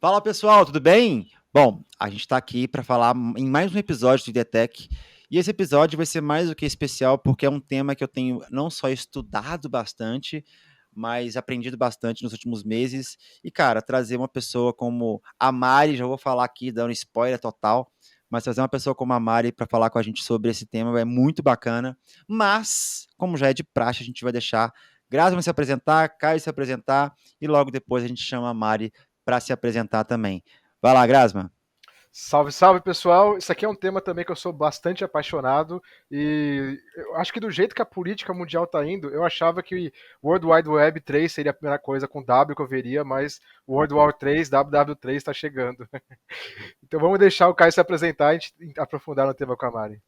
Fala pessoal, tudo bem? Bom, a gente está aqui para falar em mais um episódio do IDTech. E esse episódio vai ser mais do que especial porque é um tema que eu tenho não só estudado bastante, mas aprendido bastante nos últimos meses. E, cara, trazer uma pessoa como a Mari, já vou falar aqui, dando spoiler total, mas trazer uma pessoa como a Mari para falar com a gente sobre esse tema é muito bacana. Mas, como já é de praxe, a gente vai deixar Graça se apresentar, Caio se apresentar e logo depois a gente chama a Mari para se apresentar também. Vai lá, Grasma. Salve, salve pessoal! Isso aqui é um tema também que eu sou bastante apaixonado e eu acho que do jeito que a política mundial está indo, eu achava que World Wide Web 3 seria a primeira coisa com W que eu veria, mas World War 3, WW3 está chegando. Então vamos deixar o Caio se apresentar e a gente aprofundar no tema com a Mari.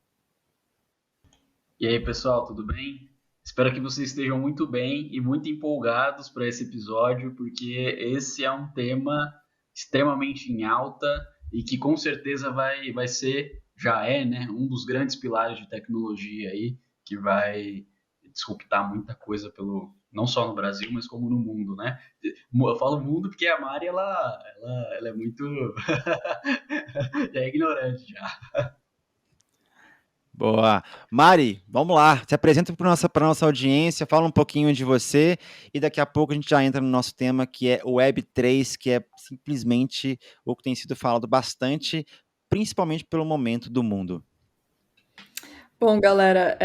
E aí, pessoal, tudo bem? Espero que vocês estejam muito bem e muito empolgados para esse episódio, porque esse é um tema extremamente em alta e que com certeza vai ser, já é, né, um dos grandes pilares de tecnologia aí, que vai disruptar muita coisa não só no Brasil, mas como no mundo, né? Eu falo mundo porque a Mari, ela é muito já é ignorante já. Boa. Mari, vamos lá. Se apresenta para nossa audiência, fala um pouquinho de você e daqui a pouco a gente já entra no nosso tema que é o Web3, que é simplesmente o que tem sido falado bastante, principalmente pelo momento do mundo. Bom, galera,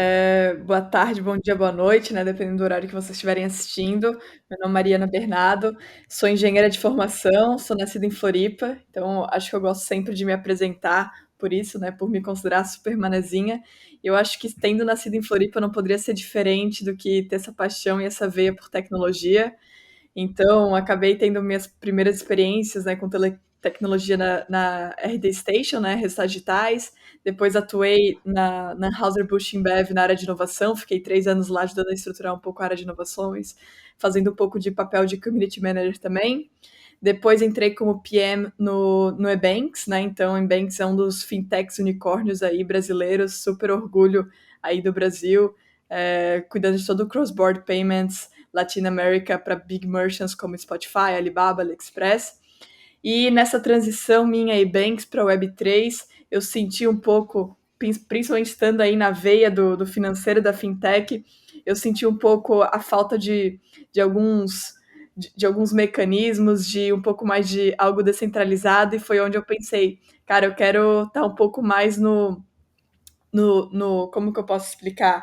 boa tarde, bom dia, boa noite, né? Dependendo do horário que vocês estiverem assistindo. Meu nome é Mariana Bernardo, sou engenheira de formação, sou nascida em Floripa, então acho que eu gosto sempre de me apresentar por isso, né? Por me considerar super manezinha. Eu acho que tendo nascido em Floripa não poderia ser diferente do que ter essa paixão e essa veia por tecnologia. Então, acabei tendo minhas primeiras experiências, né, com tecnologia na RD Station, né, resultados digitais. Depois atuei na Anheuser-Busch InBev na área de inovação. Fiquei 3 anos lá ajudando a estruturar um pouco a área de inovações, fazendo um pouco de papel de Community Manager também. Depois entrei como PM no Ebanks, né? Então, Ebanks é um dos fintechs unicórnios aí brasileiros, super orgulho aí do Brasil, cuidando de todo o cross-border payments, Latin America para big merchants como Spotify, Alibaba, AliExpress. E nessa transição minha e Banks para Web3, eu senti um pouco, principalmente estando aí na veia do financeiro da fintech, eu senti um pouco a falta de alguns de alguns mecanismos, de um pouco mais de algo descentralizado, e foi onde eu pensei, cara, eu quero estar um pouco mais no como que eu posso explicar?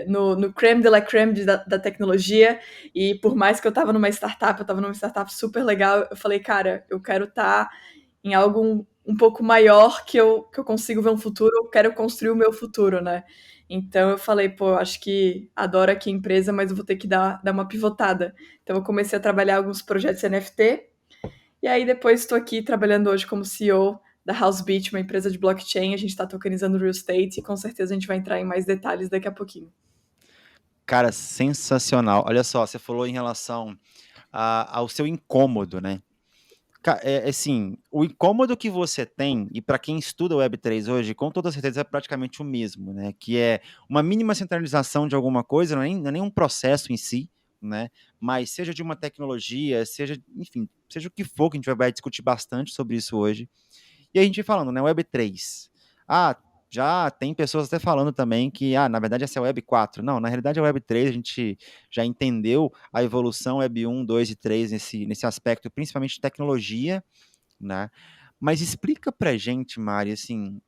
No creme de la creme da tecnologia, e por mais que eu estava numa startup, eu estava numa startup super legal, eu falei, cara, eu quero estar em algo um pouco maior que eu consigo ver um futuro, eu quero construir o meu futuro, né? Então eu falei, pô, acho que adoro aqui a empresa, mas eu vou ter que dar uma pivotada. Então eu comecei a trabalhar alguns projetos NFT, e aí depois estou aqui trabalhando hoje como CEO da Housebeat, uma empresa de blockchain. A gente está tokenizando real estate e com certeza a gente vai entrar em mais detalhes daqui a pouquinho. Cara, sensacional. Olha só, você falou em relação ao seu incômodo, né? Assim, o incômodo que você tem, e para quem estuda Web3 hoje, com toda certeza é praticamente o mesmo, né? Que é uma mínima centralização de alguma coisa, não é nem um processo em si, né? Mas seja de uma tecnologia, seja, enfim, seja o que for, que a gente vai discutir bastante sobre isso hoje. E a gente falando, né? Web3. Ah, já tem pessoas até falando também que, na verdade, essa é a Web 4. Não, na realidade, a Web 3 a gente já entendeu a evolução Web 1, 2 e 3 nesse aspecto, principalmente de tecnologia, né? Mas explica pra gente, Mari, assim,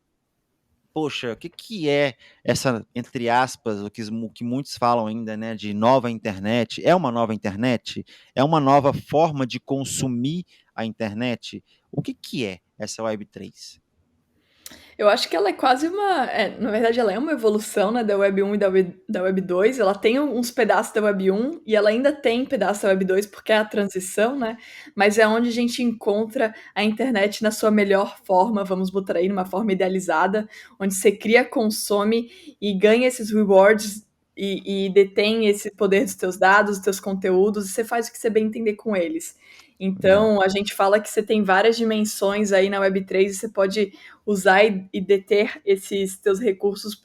poxa, o que é essa, entre aspas, o que muitos falam ainda, né, de nova internet? É uma nova internet? É uma nova forma de consumir a internet? O que é essa Web 3? Eu acho que ela é quase na verdade, ela é uma evolução, né, da Web 1 e da Web 2. Ela tem uns pedaços da Web 1 e ela ainda tem pedaços da Web 2 porque é a transição, né? Mas é onde a gente encontra a internet na sua melhor forma, vamos botar aí numa forma idealizada, onde você cria, consome e ganha esses rewards e detém esse poder dos teus dados, dos teus conteúdos, e você faz o que você bem entender com eles. Legal. Então, a gente fala que você tem várias dimensões aí na Web3 e você pode usar e deter esses teus recursos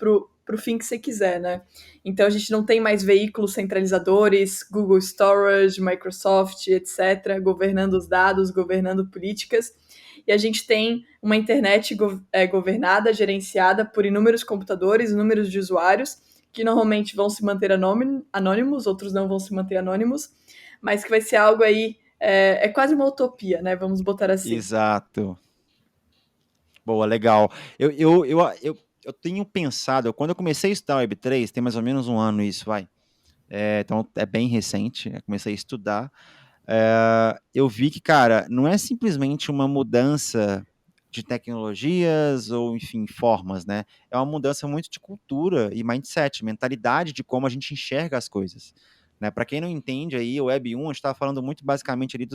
para o fim que você quiser, né? Então a gente não tem mais veículos centralizadores, Google Storage, Microsoft, etc., governando os dados, governando políticas. E a gente tem uma internet governada, gerenciada por inúmeros computadores, inúmeros de usuários, que normalmente vão se manter anônimos, outros não vão se manter anônimos, mas que vai ser algo aí, é quase uma utopia, né? Vamos botar assim. Exato. Boa, legal. Eu tenho pensado, quando eu comecei a estudar Web3, tem mais ou menos um ano isso, vai. Então é bem recente, eu comecei a estudar. Eu vi que, cara, não é simplesmente uma mudança de tecnologias ou, enfim, formas, né? É uma mudança muito de cultura e mindset, mentalidade de como a gente enxerga as coisas. Né? Para quem não entende aí, o Web 1, a gente estava falando muito basicamente ali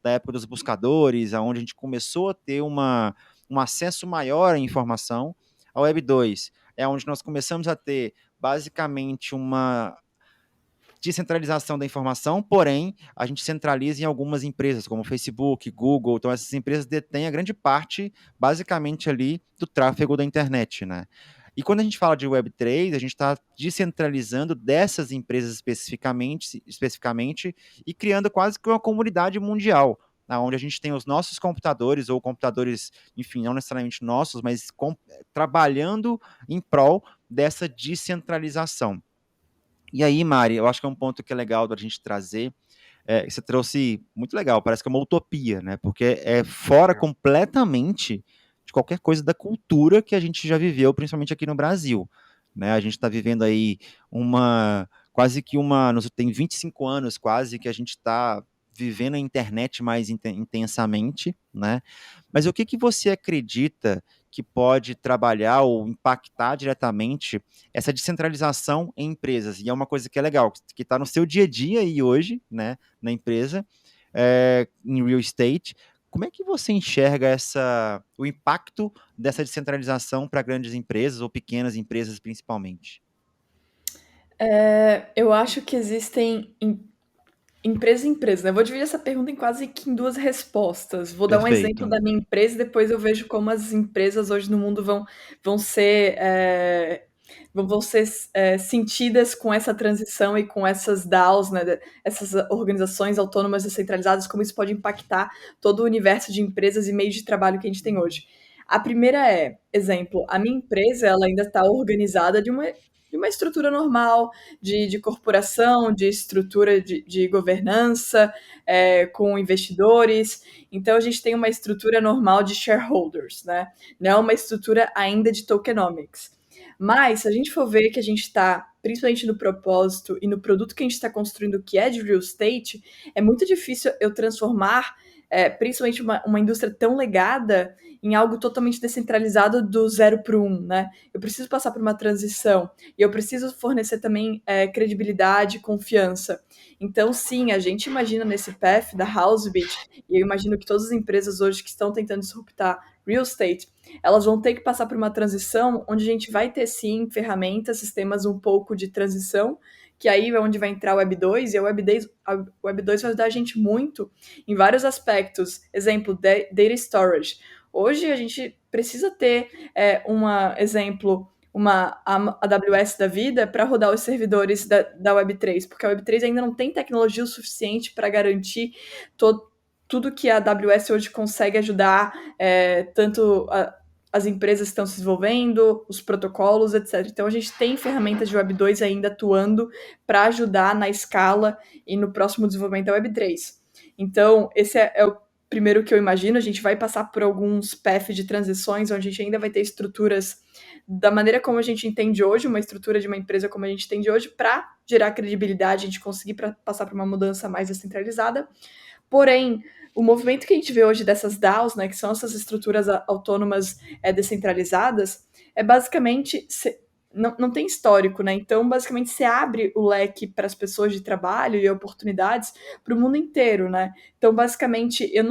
da época dos buscadores, onde a gente começou a ter um acesso maior à informação. A Web 2 é onde nós começamos a ter basicamente uma descentralização da informação, porém, a gente centraliza em algumas empresas, como Facebook, Google, então essas empresas detêm a grande parte, basicamente ali, do tráfego da internet, né? E quando a gente fala de Web3, a gente está descentralizando dessas empresas especificamente e criando quase que uma comunidade mundial, onde a gente tem os nossos computadores, ou computadores, enfim, não necessariamente nossos, mas trabalhando em prol dessa descentralização. E aí, Mari, eu acho que é um ponto que é legal da gente trazer. Você trouxe muito legal, parece que é uma utopia, né? Porque é fora completamente de qualquer coisa da cultura que a gente já viveu, principalmente aqui no Brasil. Né? A gente está vivendo aí tem 25 anos quase que a gente está vivendo a internet mais intensamente, né? Mas o que você acredita que pode trabalhar ou impactar diretamente essa descentralização em empresas? E é uma coisa que é legal, que está no seu dia a dia aí hoje, né, na empresa, em real estate. Como é que você enxerga o impacto dessa descentralização para grandes empresas ou pequenas empresas, principalmente? Eu acho que existem empresa e empresa, né? Eu vou dividir essa pergunta em quase que em duas respostas. Vou dar um exemplo Perfeito. da minha empresa e depois eu vejo como as empresas hoje no mundo vão ser, sentidas com essa transição e com essas DAOs, né? Essas organizações autônomas descentralizadas, como isso pode impactar todo o universo de empresas e meios de trabalho que a gente tem hoje. A primeira exemplo, a minha empresa ela ainda está organizada de uma estrutura normal, de corporação, de estrutura de governança, com investidores. Então, a gente tem uma estrutura normal de shareholders, né? Não é uma estrutura ainda de tokenomics. Mas, se a gente for ver que a gente está, principalmente no propósito e no produto que a gente está construindo, que é de real estate, é muito difícil eu transformar, principalmente uma indústria tão legada, em algo totalmente descentralizado do 0 para o 1, né? Eu preciso passar por uma transição e eu preciso fornecer também credibilidade e confiança. Então, sim, a gente imagina nesse path da Housebit, e eu imagino que todas as empresas hoje que estão tentando disruptar real estate, elas vão ter que passar por uma transição onde a gente vai ter, sim, ferramentas, sistemas um pouco de transição, que aí é onde vai entrar o Web 2, e a Web 2 vai ajudar a gente muito em vários aspectos. Exemplo, data storage. Hoje a gente precisa ter uma AWS da vida para rodar os servidores da Web3, porque a Web3 ainda não tem tecnologia o suficiente para garantir tudo que a AWS hoje consegue ajudar, tanto as empresas que estão se desenvolvendo, os protocolos, etc. Então a gente tem ferramentas de Web2 ainda atuando para ajudar na escala e no próximo desenvolvimento da Web3. Então, esse é o primeiro que eu imagino. A gente vai passar por alguns paths de transições, onde a gente ainda vai ter estruturas da maneira como a gente entende hoje, uma estrutura de uma empresa como a gente entende hoje, para gerar credibilidade, a gente conseguir passar por uma mudança mais descentralizada. Porém, o movimento que a gente vê hoje dessas DAOs, né, que são essas estruturas autônomas descentralizadas, é basicamente não tem histórico, né? Então, basicamente, você abre o leque para as pessoas de trabalho e oportunidades para o mundo inteiro, né? Então, basicamente, eu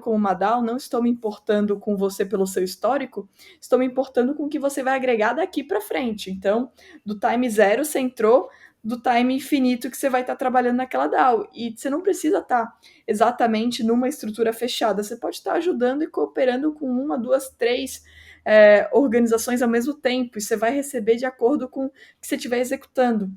como uma DAO, não estou me importando com você pelo seu histórico, estou me importando com o que você vai agregar daqui para frente. Então, do time zero, você entrou, do time infinito que você vai estar trabalhando naquela DAO. E você não precisa estar exatamente numa estrutura fechada, você pode estar ajudando e cooperando com uma, duas, três organizações ao mesmo tempo, e você vai receber de acordo com o que você estiver executando.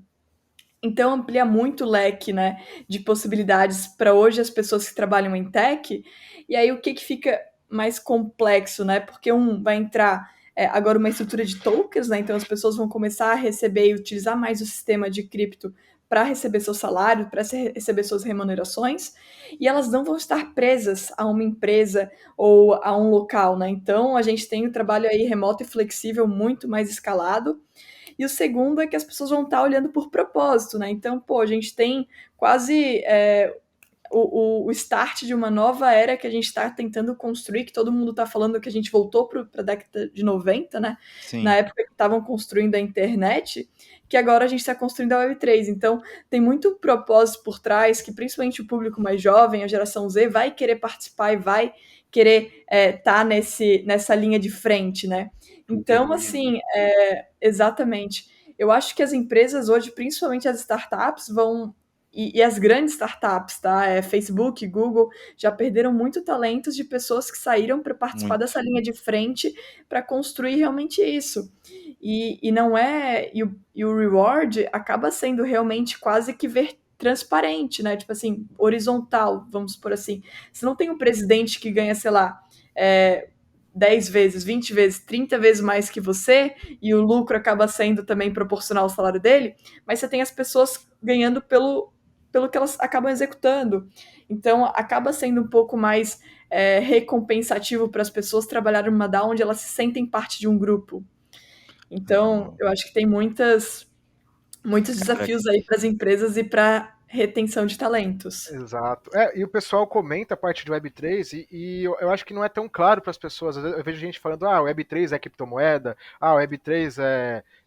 Então amplia muito o leque, né, de possibilidades para hoje as pessoas que trabalham em tech. E aí o que fica mais complexo, né? Porque vai entrar agora uma estrutura de tokens, né? Então as pessoas vão começar a receber e utilizar mais o sistema de cripto para receber seu salário, para receber suas remunerações, e elas não vão estar presas a uma empresa ou a um local, né? Então a gente tem o trabalho aí remoto e flexível muito mais escalado. E o segundo é que as pessoas vão estar olhando por propósito, né? Então, pô, a gente tem quase o start de uma nova era que a gente está tentando construir, que todo mundo está falando que a gente voltou para a década de 90, né? Sim. Na época que estavam construindo a internet, que agora a gente está construindo a Web3. Então, tem muito propósito por trás, que principalmente o público mais jovem, a geração Z, vai querer participar e vai querer estar nessa linha de frente, né? Então, assim, exatamente. Eu acho que as empresas hoje, principalmente as startups, e as grandes startups, tá? Facebook, Google, já perderam muito talentos de pessoas que saíram para participar dessa linha de frente para construir realmente isso. E não é. E o reward acaba sendo realmente quase que transparente, né? Tipo assim, horizontal, vamos por assim. Você não tem um presidente que ganha, sei lá, 10 vezes, 20 vezes, 30 vezes mais que você, e o lucro acaba sendo também proporcional ao salário dele, mas você tem as pessoas ganhando pelo que elas acabam executando. Então, acaba sendo um pouco mais recompensativo para as pessoas trabalharem numa DAO onde elas se sentem parte de um grupo. Então, eu acho que tem muitos desafios aí para as empresas e para retenção de talentos. Exato. E o pessoal comenta a parte de Web3 e eu acho que não é tão claro para as pessoas. Às vezes eu vejo gente falando, Web3 é criptomoeda, Web3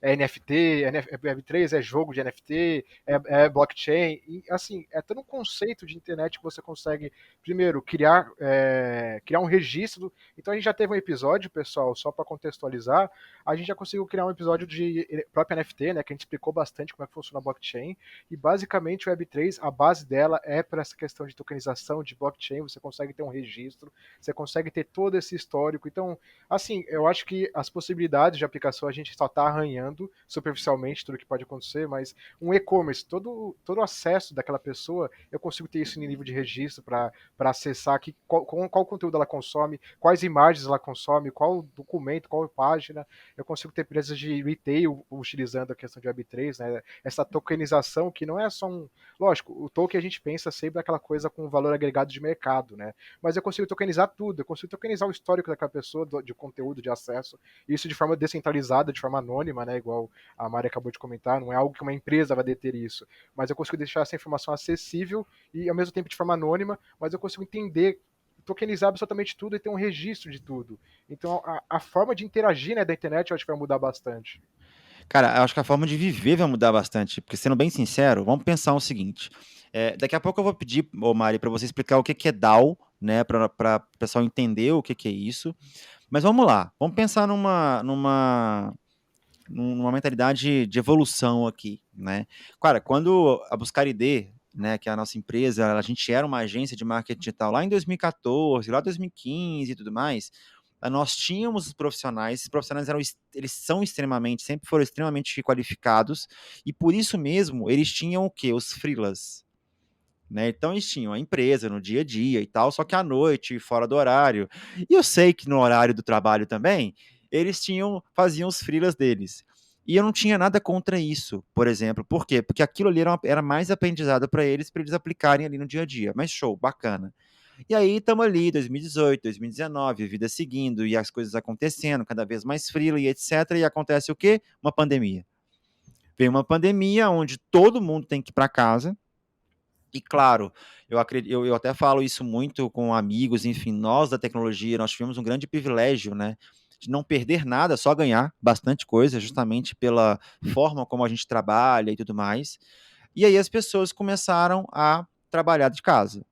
é NFT, Web3 é jogo de NFT, é blockchain. E, assim, é todo um conceito de internet que você consegue, primeiro, criar um registro. Então a gente já teve um episódio, pessoal, só para contextualizar, a gente já conseguiu criar um episódio de próprio NFT, né, que a gente explicou bastante como é que funciona a blockchain. E basicamente o Web3, a base dela é para essa questão de tokenização, de blockchain, você consegue ter um registro, você consegue ter todo esse histórico. Então, assim, eu acho que as possibilidades de aplicação a gente só está arranhando superficialmente tudo que pode acontecer, mas um e-commerce, todo o acesso daquela pessoa, eu consigo ter isso em nível de registro para acessar qual conteúdo ela consome, quais imagens ela consome, qual documento, qual página. Eu consigo ter empresas de retail utilizando a questão de Web3, né? Essa tokenização que não é só Lógico, o token a gente pensa sempre aquela coisa com valor agregado de mercado, né? Mas eu consigo tokenizar tudo, eu consigo tokenizar o histórico daquela pessoa, de conteúdo, de acesso, isso de forma descentralizada, de forma anônima, né? Igual a Mari acabou de comentar, não é algo que uma empresa vai deter isso. Mas eu consigo deixar essa informação acessível e ao mesmo tempo de forma anônima, mas eu consigo entender tokenizar absolutamente tudo e ter um registro de tudo. Então a forma de interagir, né, da internet eu acho que vai mudar bastante. Cara, eu acho que a forma de viver vai mudar bastante, porque sendo bem sincero, vamos pensar o seguinte, daqui a pouco eu vou pedir, Mari, para você explicar o que é DAO, né, para o pessoal entender o que é isso, mas vamos lá, vamos pensar numa mentalidade de evolução aqui, né? Cara, quando a Buscar ID, né, que é a nossa empresa, a gente era uma agência de marketing digital lá em 2014, lá em 2015 e tudo mais, nós tínhamos os profissionais, esses profissionais eles são sempre foram extremamente qualificados, e por isso mesmo eles tinham o quê? Os freelas, né? Então eles tinham a empresa no dia a dia e tal, só que à noite, fora do horário. E eu sei que no horário do trabalho também, eles faziam os freelas deles. E eu não tinha nada contra isso, por exemplo. Por quê? Porque aquilo ali era mais aprendizado para eles aplicarem ali no dia a dia. Mas show, bacana. E aí estamos ali, 2018, 2019, vida seguindo e as coisas acontecendo, cada vez mais freela e etc. E acontece o quê? Uma pandemia. Vem uma pandemia onde todo mundo tem que ir para casa. E claro, eu até falo isso muito com amigos, enfim, nós da tecnologia, nós tivemos um grande privilégio, né, de não perder nada, só ganhar bastante coisa, justamente pela forma como a gente trabalha e tudo mais. E aí as pessoas começaram a trabalhar de casa.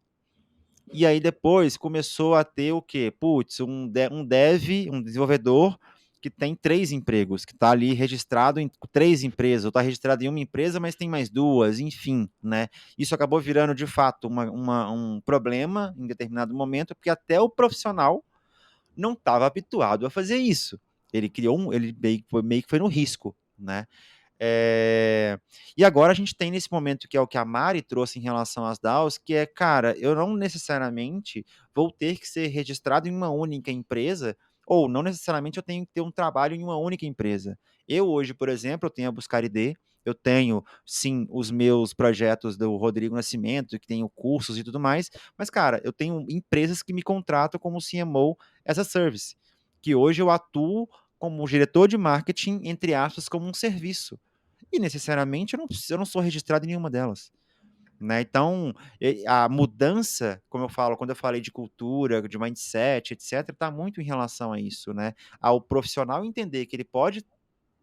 E aí depois começou a ter o quê? Putz, um dev, um desenvolvedor que tem 3 empregos, que está ali registrado em 3 empresas, ou está registrado em uma empresa, mas tem mais 2, enfim, né? Isso acabou virando, de fato, um problema em determinado momento, porque até o profissional não estava habituado a fazer isso. Ele criou ele meio que foi no risco, né? E agora a gente tem nesse momento que é o que a Mari trouxe em relação às DAOs, que é, cara, eu não necessariamente vou ter que ser registrado em uma única empresa, ou não necessariamente eu tenho que ter um trabalho em uma única empresa. Eu hoje, por exemplo, eu tenho a Buscar ID, eu tenho, sim, os meus projetos do Rodrigo Nascimento, que tenho cursos e tudo mais, mas, cara, eu tenho empresas que me contratam como CMO as a Service, que hoje eu atuo como diretor de marketing, entre aspas, como um serviço. E necessariamente eu não sou registrado em nenhuma delas. Né? Então, a mudança, como eu falo, quando eu falei de cultura, de mindset, etc., está muito em relação a isso, né? Ao profissional entender que ele pode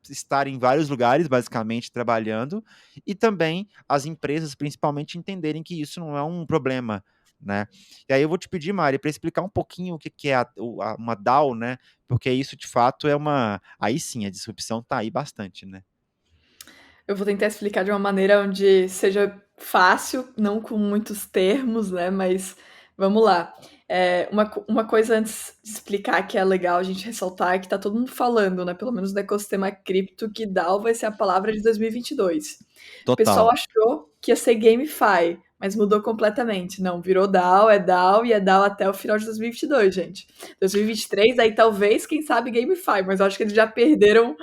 estar em vários lugares, basicamente, trabalhando, e também as empresas, principalmente, entenderem que isso não é um problema, né? E aí eu vou te pedir, Mari, para explicar um pouquinho o que é uma DAO, né? Porque isso, de fato, é uma... Aí sim, a disrupção está aí bastante, né? Eu vou tentar explicar de uma maneira onde seja fácil, não com muitos termos, né? Mas vamos lá. Uma coisa antes de explicar que é legal a gente ressaltar é que tá todo mundo falando, né? Pelo menos no ecossistema cripto, que DAO vai ser a palavra de 2022. O pessoal Total. achou que ia ser GameFi, mas mudou completamente. Não, virou DAO e é DAO até o final de 2022, gente. 2023, aí talvez, quem sabe, GameFi, mas eu acho que eles já perderam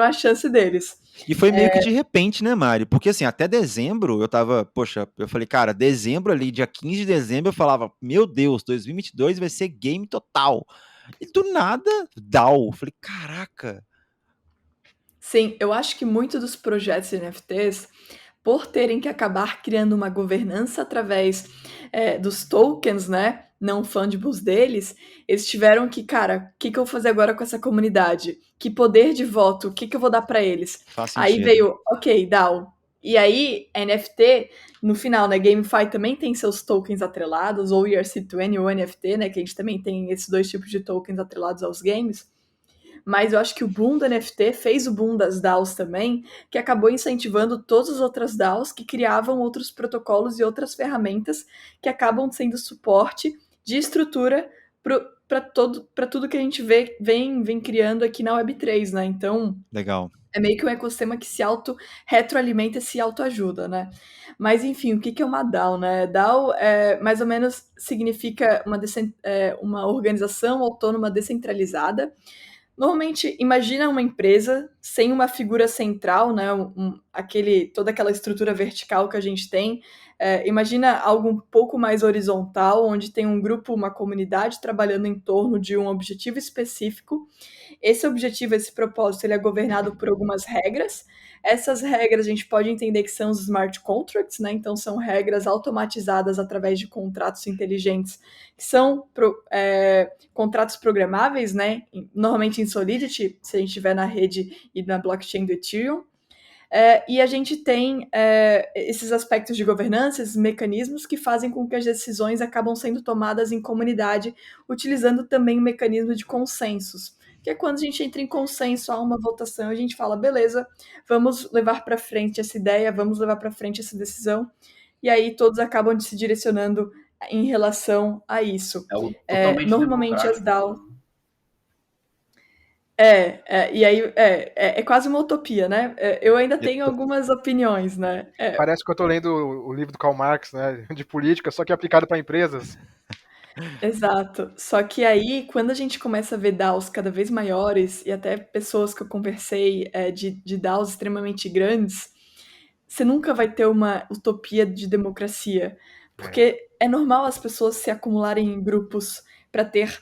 a chance deles. E foi meio que de repente, né, Mari? Porque assim, até dezembro eu falei, cara, dezembro ali, dia 15 de dezembro, eu falava, meu Deus, 2022 vai ser game total. E do nada, DAO. Eu falei, caraca. Sim, eu acho que muitos dos projetos de NFTs, por terem que acabar criando uma governança através dos tokens, né, não fungibles deles, eles tiveram que, cara, o que eu vou fazer agora com essa comunidade? Que poder de voto? O que eu vou dar para eles? Faz Aí sentido. veio, ok, DAO. E aí, NFT, no final, né, GameFi também tem seus tokens atrelados, ou ERC20 ou NFT, né, que a gente também tem esses dois tipos de tokens atrelados aos games. Mas eu acho que o boom do NFT fez o boom das DAOs também, que acabou incentivando todas as outras DAOs que criavam outros protocolos e outras ferramentas que acabam sendo suporte de estrutura para tudo que a gente vem criando aqui na Web3, né? Então, Legal. é meio que um ecossistema que se retroalimenta e se autoajuda, né? Mas, enfim, o que é uma DAO, né? DAO, mais ou menos, significa uma organização autônoma descentralizada. Normalmente, imagina uma empresa sem uma figura central, né? Toda aquela estrutura vertical que a gente tem. Imagina algo um pouco mais horizontal, onde tem um grupo, uma comunidade trabalhando em torno de um objetivo específico. Esse objetivo, esse propósito, ele é governado por algumas regras. Essas regras a gente pode entender que são os smart contracts, né? Então são regras automatizadas através de contratos inteligentes, que são contratos programáveis, né? Normalmente em Solidity, se a gente estiver na rede e na blockchain do Ethereum. E a gente tem esses aspectos de governança, esses mecanismos que fazem com que as decisões acabam sendo tomadas em comunidade, utilizando também o mecanismo de consensos, que é quando a gente entra em consenso, há uma votação, a gente fala, beleza, vamos levar para frente essa ideia, vamos levar para frente essa decisão, e aí todos acabam se direcionando em relação a isso. É algo totalmente Normalmente as democrático. DAO... e aí é quase uma utopia, né? Eu ainda tenho algumas opiniões, né? Parece que eu tô lendo o livro do Karl Marx, né, de política, só que aplicado para empresas. Exato. Só que aí, quando a gente começa a ver DAOs cada vez maiores, e até pessoas que eu conversei de DAOs extremamente grandes, você nunca vai ter uma utopia de democracia. Porque é normal as pessoas se acumularem em grupos para ter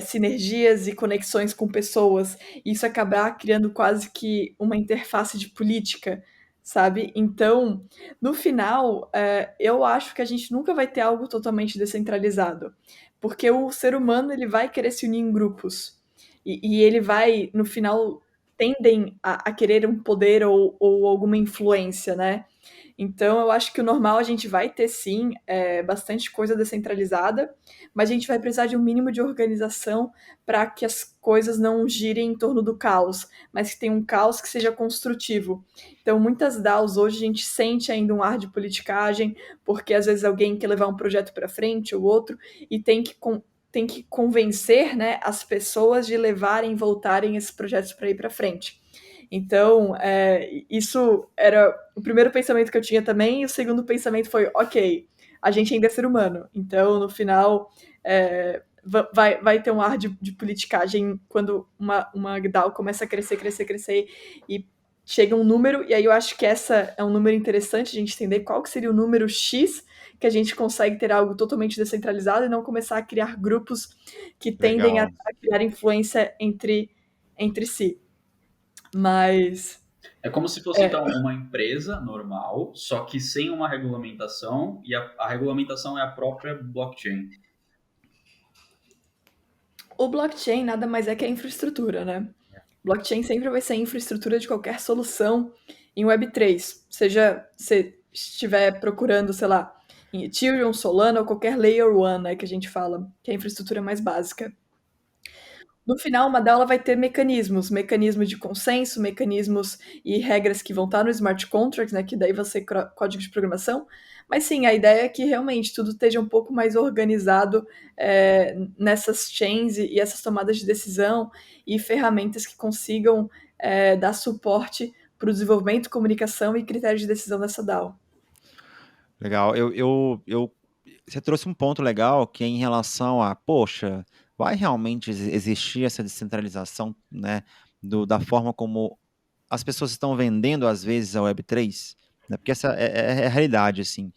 sinergias e conexões com pessoas, e isso acabar criando quase que uma interface de política, sabe? Então, no final, eu acho que a gente nunca vai ter algo totalmente descentralizado, porque o ser humano ele vai querer se unir em grupos, e ele vai, no final, tendem a querer um poder ou alguma influência, né? Então, eu acho que o normal a gente vai ter, sim, bastante coisa descentralizada, mas a gente vai precisar de um mínimo de organização para que as coisas não girem em torno do caos, mas que tenha um caos que seja construtivo. Então, muitas DAOs hoje a gente sente ainda um ar de politicagem, porque às vezes alguém quer levar um projeto para frente ou outro, e tem que tem que convencer, né, as pessoas de levarem e voltarem esses projetos para ir para frente. Então, isso era o primeiro pensamento que eu tinha também, e o segundo pensamento foi, ok, a gente ainda é ser humano, então, no final, vai ter um ar de politicagem quando uma DAO começa a crescer, e chega um número, e aí eu acho que essa é um número interessante a gente entender qual que seria o número X que a gente consegue ter algo totalmente descentralizado e não começar a criar grupos que tendem a criar influência entre si. Mas É como se fosse, então, uma empresa normal, só que sem uma regulamentação, e a regulamentação é a própria blockchain. O blockchain nada mais é que a infraestrutura, né? Blockchain sempre vai ser a infraestrutura de qualquer solução em Web3. Seja se estiver procurando, sei lá, em Ethereum, Solana ou qualquer Layer 1, né, que a gente fala, que é a infraestrutura mais básica. No final, uma DAO vai ter mecanismos de consenso, mecanismos e regras que vão estar no smart contracts, né, que daí vai ser código de programação. Mas sim, a ideia é que realmente tudo esteja um pouco mais organizado nessas chains e essas tomadas de decisão e ferramentas que consigam dar suporte para o desenvolvimento, comunicação e critérios de decisão dessa DAO. Legal. Você trouxe um ponto legal que é em relação a, poxa, vai realmente existir essa descentralização, né, da forma como as pessoas estão vendendo, às vezes, a Web3? Né? Porque essa é a realidade, assim.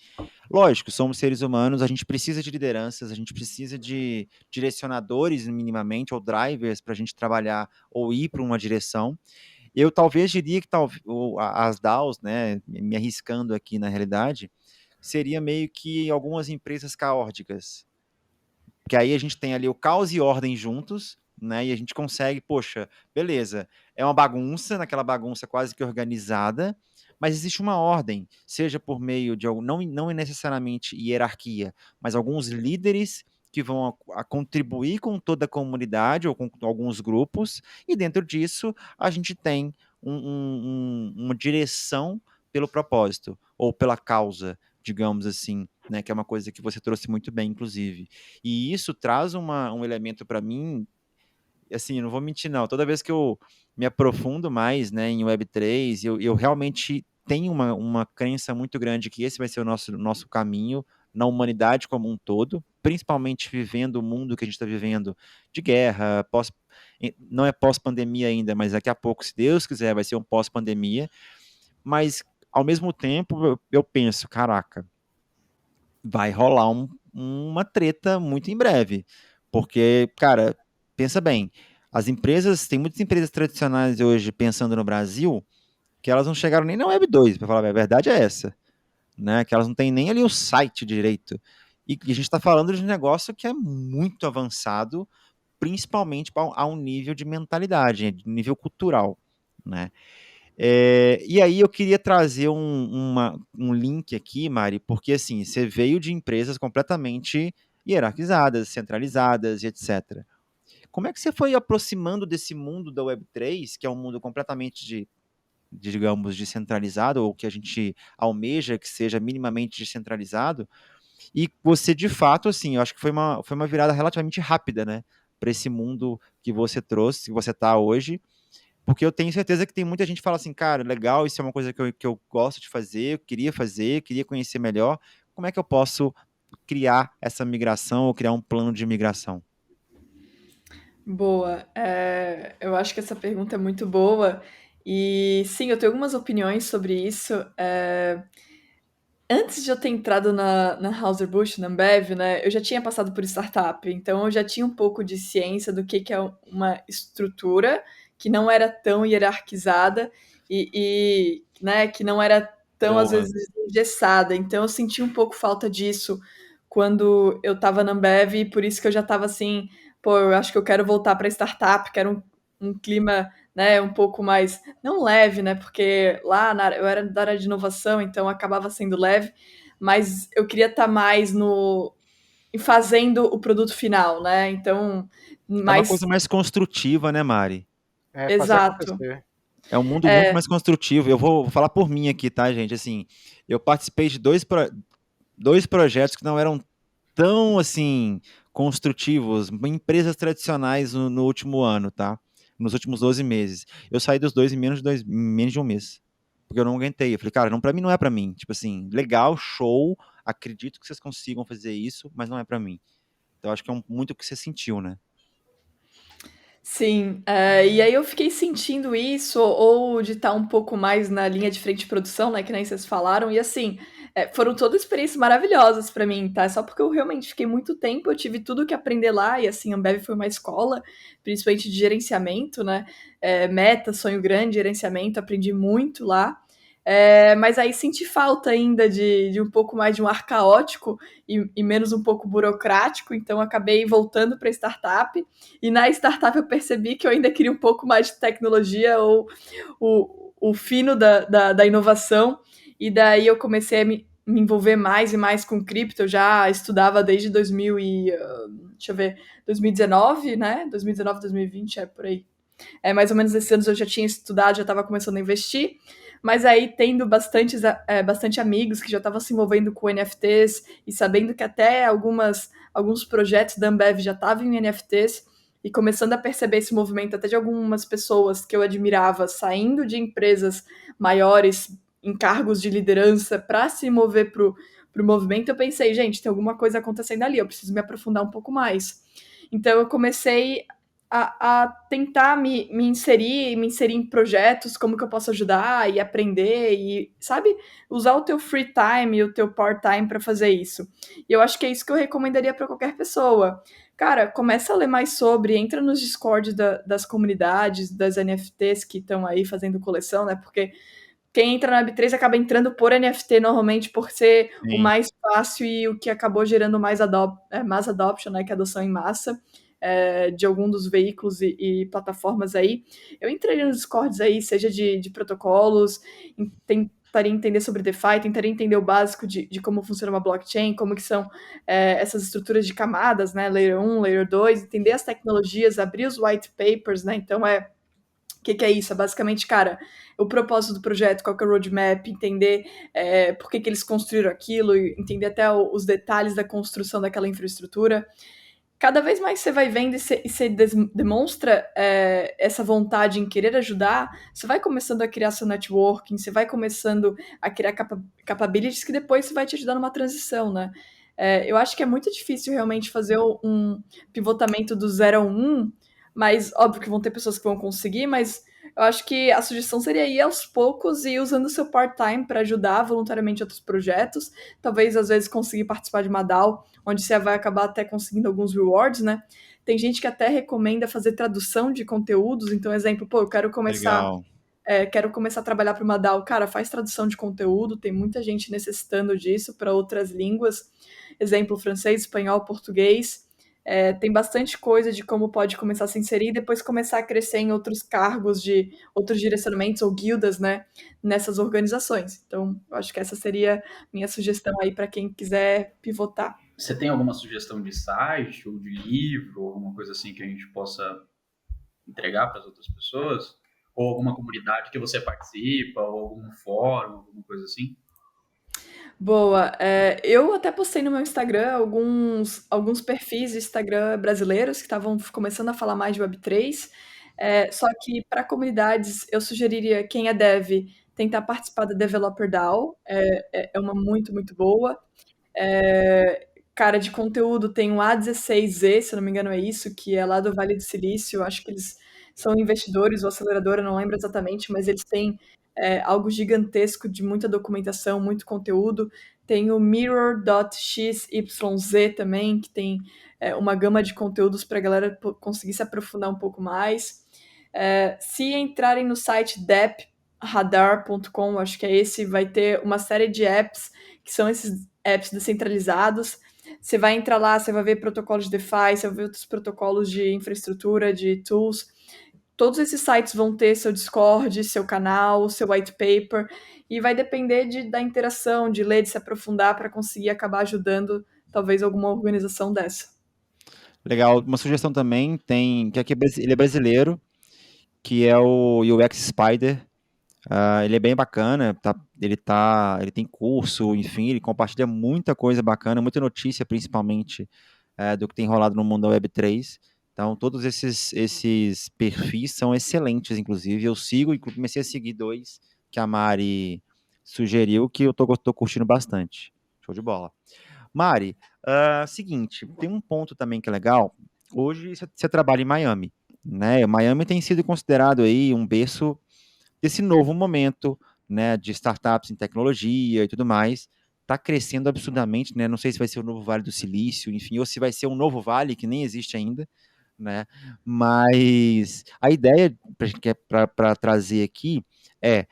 Lógico, somos seres humanos, a gente precisa de lideranças, a gente precisa de direcionadores, minimamente, ou drivers para a gente trabalhar ou ir para uma direção. Eu talvez diria que as DAOs, né, me arriscando aqui na realidade, seria meio que algumas empresas caóticas. Que aí a gente tem ali o caos e ordem juntos, né? E a gente consegue, poxa, beleza, é uma bagunça, naquela bagunça quase que organizada, mas existe uma ordem, seja por meio de não necessariamente hierarquia, mas alguns líderes que vão a contribuir com toda a comunidade ou com alguns grupos, e dentro disso a gente tem uma direção pelo propósito, ou pela causa, digamos assim, né, que é uma coisa que você trouxe muito bem, inclusive. E isso traz um elemento para mim, assim, não vou mentir não, toda vez que eu me aprofundo mais, né, em Web3, eu realmente tenho uma crença muito grande que esse vai ser o nosso caminho na humanidade como um todo, principalmente vivendo o mundo que a gente está vivendo de guerra, não é pós-pandemia ainda, mas daqui a pouco, se Deus quiser, vai ser um pós-pandemia, mas ao mesmo tempo eu penso, caraca, vai rolar uma treta muito em breve. Porque, cara, pensa bem, tem muitas empresas tradicionais hoje pensando no Brasil, que elas não chegaram nem na Web 2, para falar a verdade é essa, né? Que elas não têm nem ali o site direito. E a gente está falando de um negócio que é muito avançado, principalmente a um nível de mentalidade, de nível cultural, né? E aí eu queria trazer um link aqui, Mari, porque assim, você veio de empresas completamente hierarquizadas, centralizadas e etc. Como é que você foi aproximando desse mundo da Web3, que é um mundo completamente digamos, descentralizado, ou que a gente almeja que seja minimamente descentralizado, e você, de fato, assim, eu acho que foi uma virada relativamente rápida, né, para esse mundo que você trouxe, que você está hoje, porque eu tenho certeza que tem muita gente que fala assim, cara, legal, isso é uma coisa que eu gosto de fazer, eu queria conhecer melhor. Como é que eu posso criar essa migração ou criar um plano de migração? Boa. Eu acho que essa pergunta é muito boa. E sim, eu tenho algumas opiniões sobre isso. Antes de eu ter entrado na Anheuser-Busch, na Ambev, né, eu já tinha passado por startup, então eu já tinha um pouco de ciência do que é uma estrutura que não era tão hierarquizada né, que não era tão, às Boa. vezes, engessada. Então eu senti um pouco falta disso quando eu estava na Ambev, e por isso que eu já estava assim, pô, eu acho que eu quero voltar para startup, quero um clima, né, um pouco mais, não leve, né, porque lá eu era da área de inovação, então acabava sendo leve, mas eu queria estar mais fazendo o produto final, né, então, É uma mais... coisa mais construtiva, né, Mari? Fazer Exato. acontecer. É um mundo muito mais construtivo. Eu vou falar por mim aqui, tá, gente? Assim, eu participei de dois projetos que não eram tão, assim, construtivos, empresas tradicionais no último ano, tá? Nos últimos 12 meses. Eu saí dos dois em menos de um mês. Porque eu não aguentei. Eu falei, cara, não, pra mim não é pra mim. Tipo assim, legal, show, acredito que vocês consigam fazer isso, mas não é pra mim. Então acho que é muito o que você sentiu, né? Sim, e aí eu fiquei sentindo isso, ou de estar um pouco mais na linha de frente de produção, né, que nem vocês falaram, e assim, foram todas experiências maravilhosas para mim, tá? Só porque eu realmente fiquei muito tempo, eu tive tudo que aprender lá, e assim, a Ambev foi uma escola, principalmente de gerenciamento, né? Meta, sonho grande, gerenciamento, aprendi muito lá. Mas aí senti falta ainda de um pouco mais de um ar caótico e menos um pouco burocrático, então acabei voltando para a startup. E na startup eu percebi que eu ainda queria um pouco mais de tecnologia ou o fino da inovação. E daí eu comecei a me envolver mais e mais com cripto. Eu já estudava desde 2019, né? 2019, 2020, por aí. Mais ou menos esses anos eu já tinha estudado, já estava começando a investir. Mas aí, tendo bastante amigos que já estavam se envolvendo com NFTs e sabendo que até alguns projetos da Ambev já estavam em NFTs, e começando a perceber esse movimento até de algumas pessoas que eu admirava saindo de empresas maiores em cargos de liderança para se mover para o movimento, eu pensei, gente, tem alguma coisa acontecendo ali, eu preciso me aprofundar um pouco mais. Então eu comecei a tentar me inserir em projetos, como que eu posso ajudar e aprender e, sabe, usar o teu free time e o teu part-time para fazer isso. E eu acho que é isso que eu recomendaria para qualquer pessoa. Cara, começa a ler mais sobre, entra nos Discord das comunidades, das NFTs que estão aí fazendo coleção, né? Porque quem entra na Web3 acaba entrando por NFT normalmente por ser o Sim. mais fácil e o que acabou gerando mass adoption, né, que é adoção em massa de algum dos veículos e plataformas aí. Eu entrei nos Discords aí, seja de protocolos, tentaria entender sobre DeFi, tentaria entender o básico de como funciona uma blockchain, como que são essas estruturas de camadas, né, Layer 1, Layer 2, entender as tecnologias, abrir os white papers, né, então o que é isso? É basicamente, cara, o propósito do projeto, qual que é o roadmap, entender por que eles construíram aquilo, entender até os detalhes da construção daquela infraestrutura. Cada vez mais você vai vendo e você demonstra essa vontade em querer ajudar, você vai começando a criar seu networking, você vai começando a criar capabilities que depois você vai te ajudar numa transição, né? Eu acho que é muito difícil realmente fazer um pivotamento do 0 ao 1, mas óbvio que vão ter pessoas que vão conseguir, mas eu acho que a sugestão seria ir aos poucos e usando o seu part-time para ajudar voluntariamente outros projetos, talvez às vezes conseguir participar de uma DAO, onde você vai acabar até conseguindo alguns rewards, né? Tem gente que até recomenda fazer tradução de conteúdos, então, exemplo, pô, eu Legal. quero começar a trabalhar para uma DAO, cara, faz tradução de conteúdo, tem muita gente necessitando disso para outras línguas, exemplo, francês, espanhol, português. Tem bastante coisa de como pode começar a se inserir e depois começar a crescer em outros cargos de outros direcionamentos ou guildas, né, nessas organizações. Então, eu acho que essa seria minha sugestão aí para quem quiser pivotar. Você tem alguma sugestão de site ou de livro, alguma coisa assim que a gente possa entregar para as outras pessoas? Ou alguma comunidade que você participa, ou algum fórum, alguma coisa assim? Boa. Eu até postei no meu Instagram alguns perfis de Instagram brasileiros que estavam começando a falar mais de Web3. Só que para comunidades, eu sugeriria quem é dev tentar participar da Developer DAO. É uma muito, muito boa. Cara, de conteúdo tem o A16Z, se eu não me engano é isso, que é lá do Vale do Silício. Acho que eles são investidores ou aceleradora, não lembro exatamente, mas eles têm algo gigantesco de muita documentação, muito conteúdo. Tem o Mirror.xyz também, que tem uma gama de conteúdos para a galera conseguir se aprofundar um pouco mais. Se entrarem no site depradar.com, acho que é esse, vai ter uma série de apps, que são esses apps descentralizados. Você vai entrar lá, você vai ver protocolos de DeFi, você vai ver outros protocolos de infraestrutura, de tools. Todos esses sites vão ter seu Discord, seu canal, seu white paper, e vai depender da interação, de ler, de se aprofundar para conseguir acabar ajudando talvez alguma organização dessa. Legal. Uma sugestão também tem, que aqui ele é brasileiro, que é o UX Spider. Ele é bem bacana, ele tem curso, enfim, ele compartilha muita coisa bacana, muita notícia, principalmente do que tem rolado no mundo da Web3. Então, todos esses perfis são excelentes, inclusive. Eu sigo e comecei a seguir 2 que a Mari sugeriu, que eu tô curtindo bastante. Show de bola. Mari, seguinte, tem um ponto também que é legal. Hoje você trabalha em Miami, né? Miami tem sido considerado aí um berço desse novo momento, né, de startups em tecnologia e tudo mais. Está crescendo absurdamente, né? Não sei se vai ser o novo Vale do Silício, enfim, ou se vai ser um novo vale que nem existe ainda, né? Mas a ideia para trazer aqui é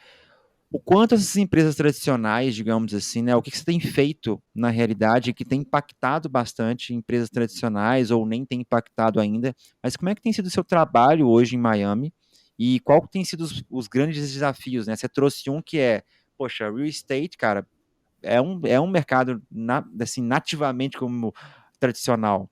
o quanto essas empresas tradicionais, digamos assim, né, o que você tem feito na realidade que tem impactado bastante empresas tradicionais ou nem tem impactado ainda, mas como é que tem sido o seu trabalho hoje em Miami e qual tem sido os grandes desafios, né? Você trouxe um que é, poxa, real estate, cara, é um mercado assim, nativamente como tradicional.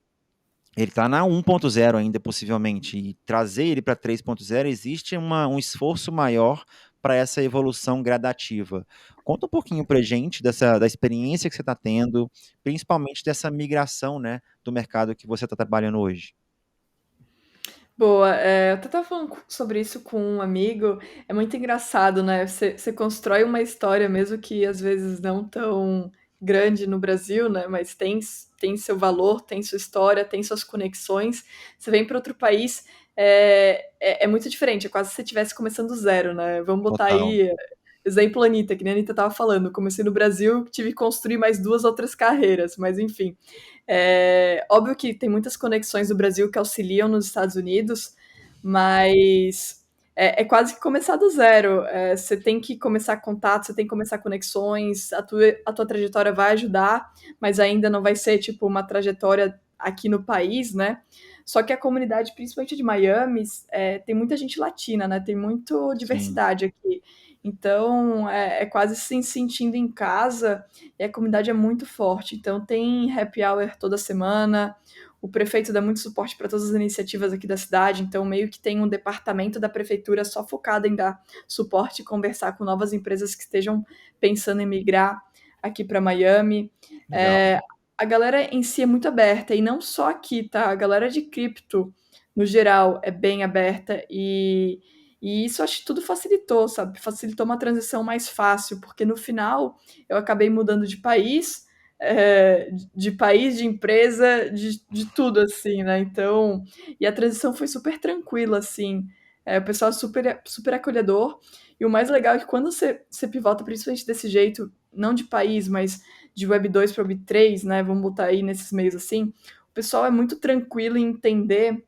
Ele está na 1.0 ainda, possivelmente, e trazer ele para 3.0 existe um esforço maior para essa evolução gradativa. Conta um pouquinho para a gente da experiência que você está tendo, principalmente dessa migração, né, do mercado que você está trabalhando hoje. Boa, eu até estava falando sobre isso com um amigo, é muito engraçado, né? Você constrói uma história, mesmo que às vezes não tão grande no Brasil, né? Mas tem seu valor, tem sua história, tem suas conexões. Você vem para outro país, é muito diferente, é quase se você estivesse começando do zero, né? Vamos botar Total. aí exemplo Anitta, que nem a Anitta estava falando. Comecei no Brasil, tive que construir mais 2 outras carreiras, mas enfim. Óbvio que tem muitas conexões do Brasil que auxiliam nos Estados Unidos, mas é quase que começar do zero. Você tem que começar contato, você tem que começar conexões, a tua trajetória vai ajudar, mas ainda não vai ser tipo uma trajetória aqui no país, né? Só que a comunidade, principalmente de Miami, tem muita gente latina, né? Tem muita Sim, diversidade aqui. Então, é quase se sentindo em casa e a comunidade é muito forte. Então, tem happy hour toda semana. O prefeito dá muito suporte para todas as iniciativas aqui da cidade. Então, meio que tem um departamento da prefeitura só focado em dar suporte e conversar com novas empresas que estejam pensando em migrar aqui para Miami. legal. A galera em si é muito aberta, e não só aqui, tá? A galera de cripto, no geral, é bem aberta e isso acho que tudo facilitou, sabe? Facilitou uma transição mais fácil, porque no final eu acabei mudando de país, de país, de empresa, de tudo, assim, né? Então, e a transição foi super tranquila, assim. O pessoal é super, super acolhedor. E o mais legal é que quando você pivota, principalmente desse jeito, não de país, mas de Web 2 para Web 3, né? Vamos botar aí nesses meios assim. O pessoal é muito tranquilo em entender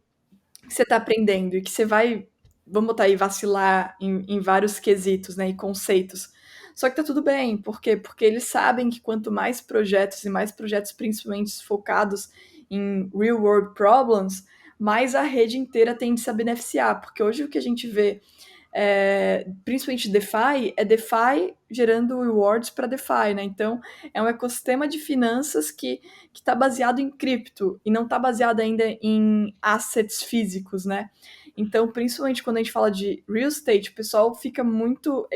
que você está aprendendo e que você vai, vamos botar aí, vacilar em vários quesitos, né, e conceitos. Só que tá tudo bem, por quê? Porque eles sabem que quanto mais projetos, e mais projetos principalmente focados em real world problems, mais a rede inteira tende a se beneficiar, porque hoje o que a gente vê, principalmente DeFi, é DeFi gerando rewards para DeFi, né? Então, é um ecossistema de finanças que está baseado em cripto e não está baseado ainda em assets físicos, né? Então, principalmente quando a gente fala de real estate, o pessoal fica muito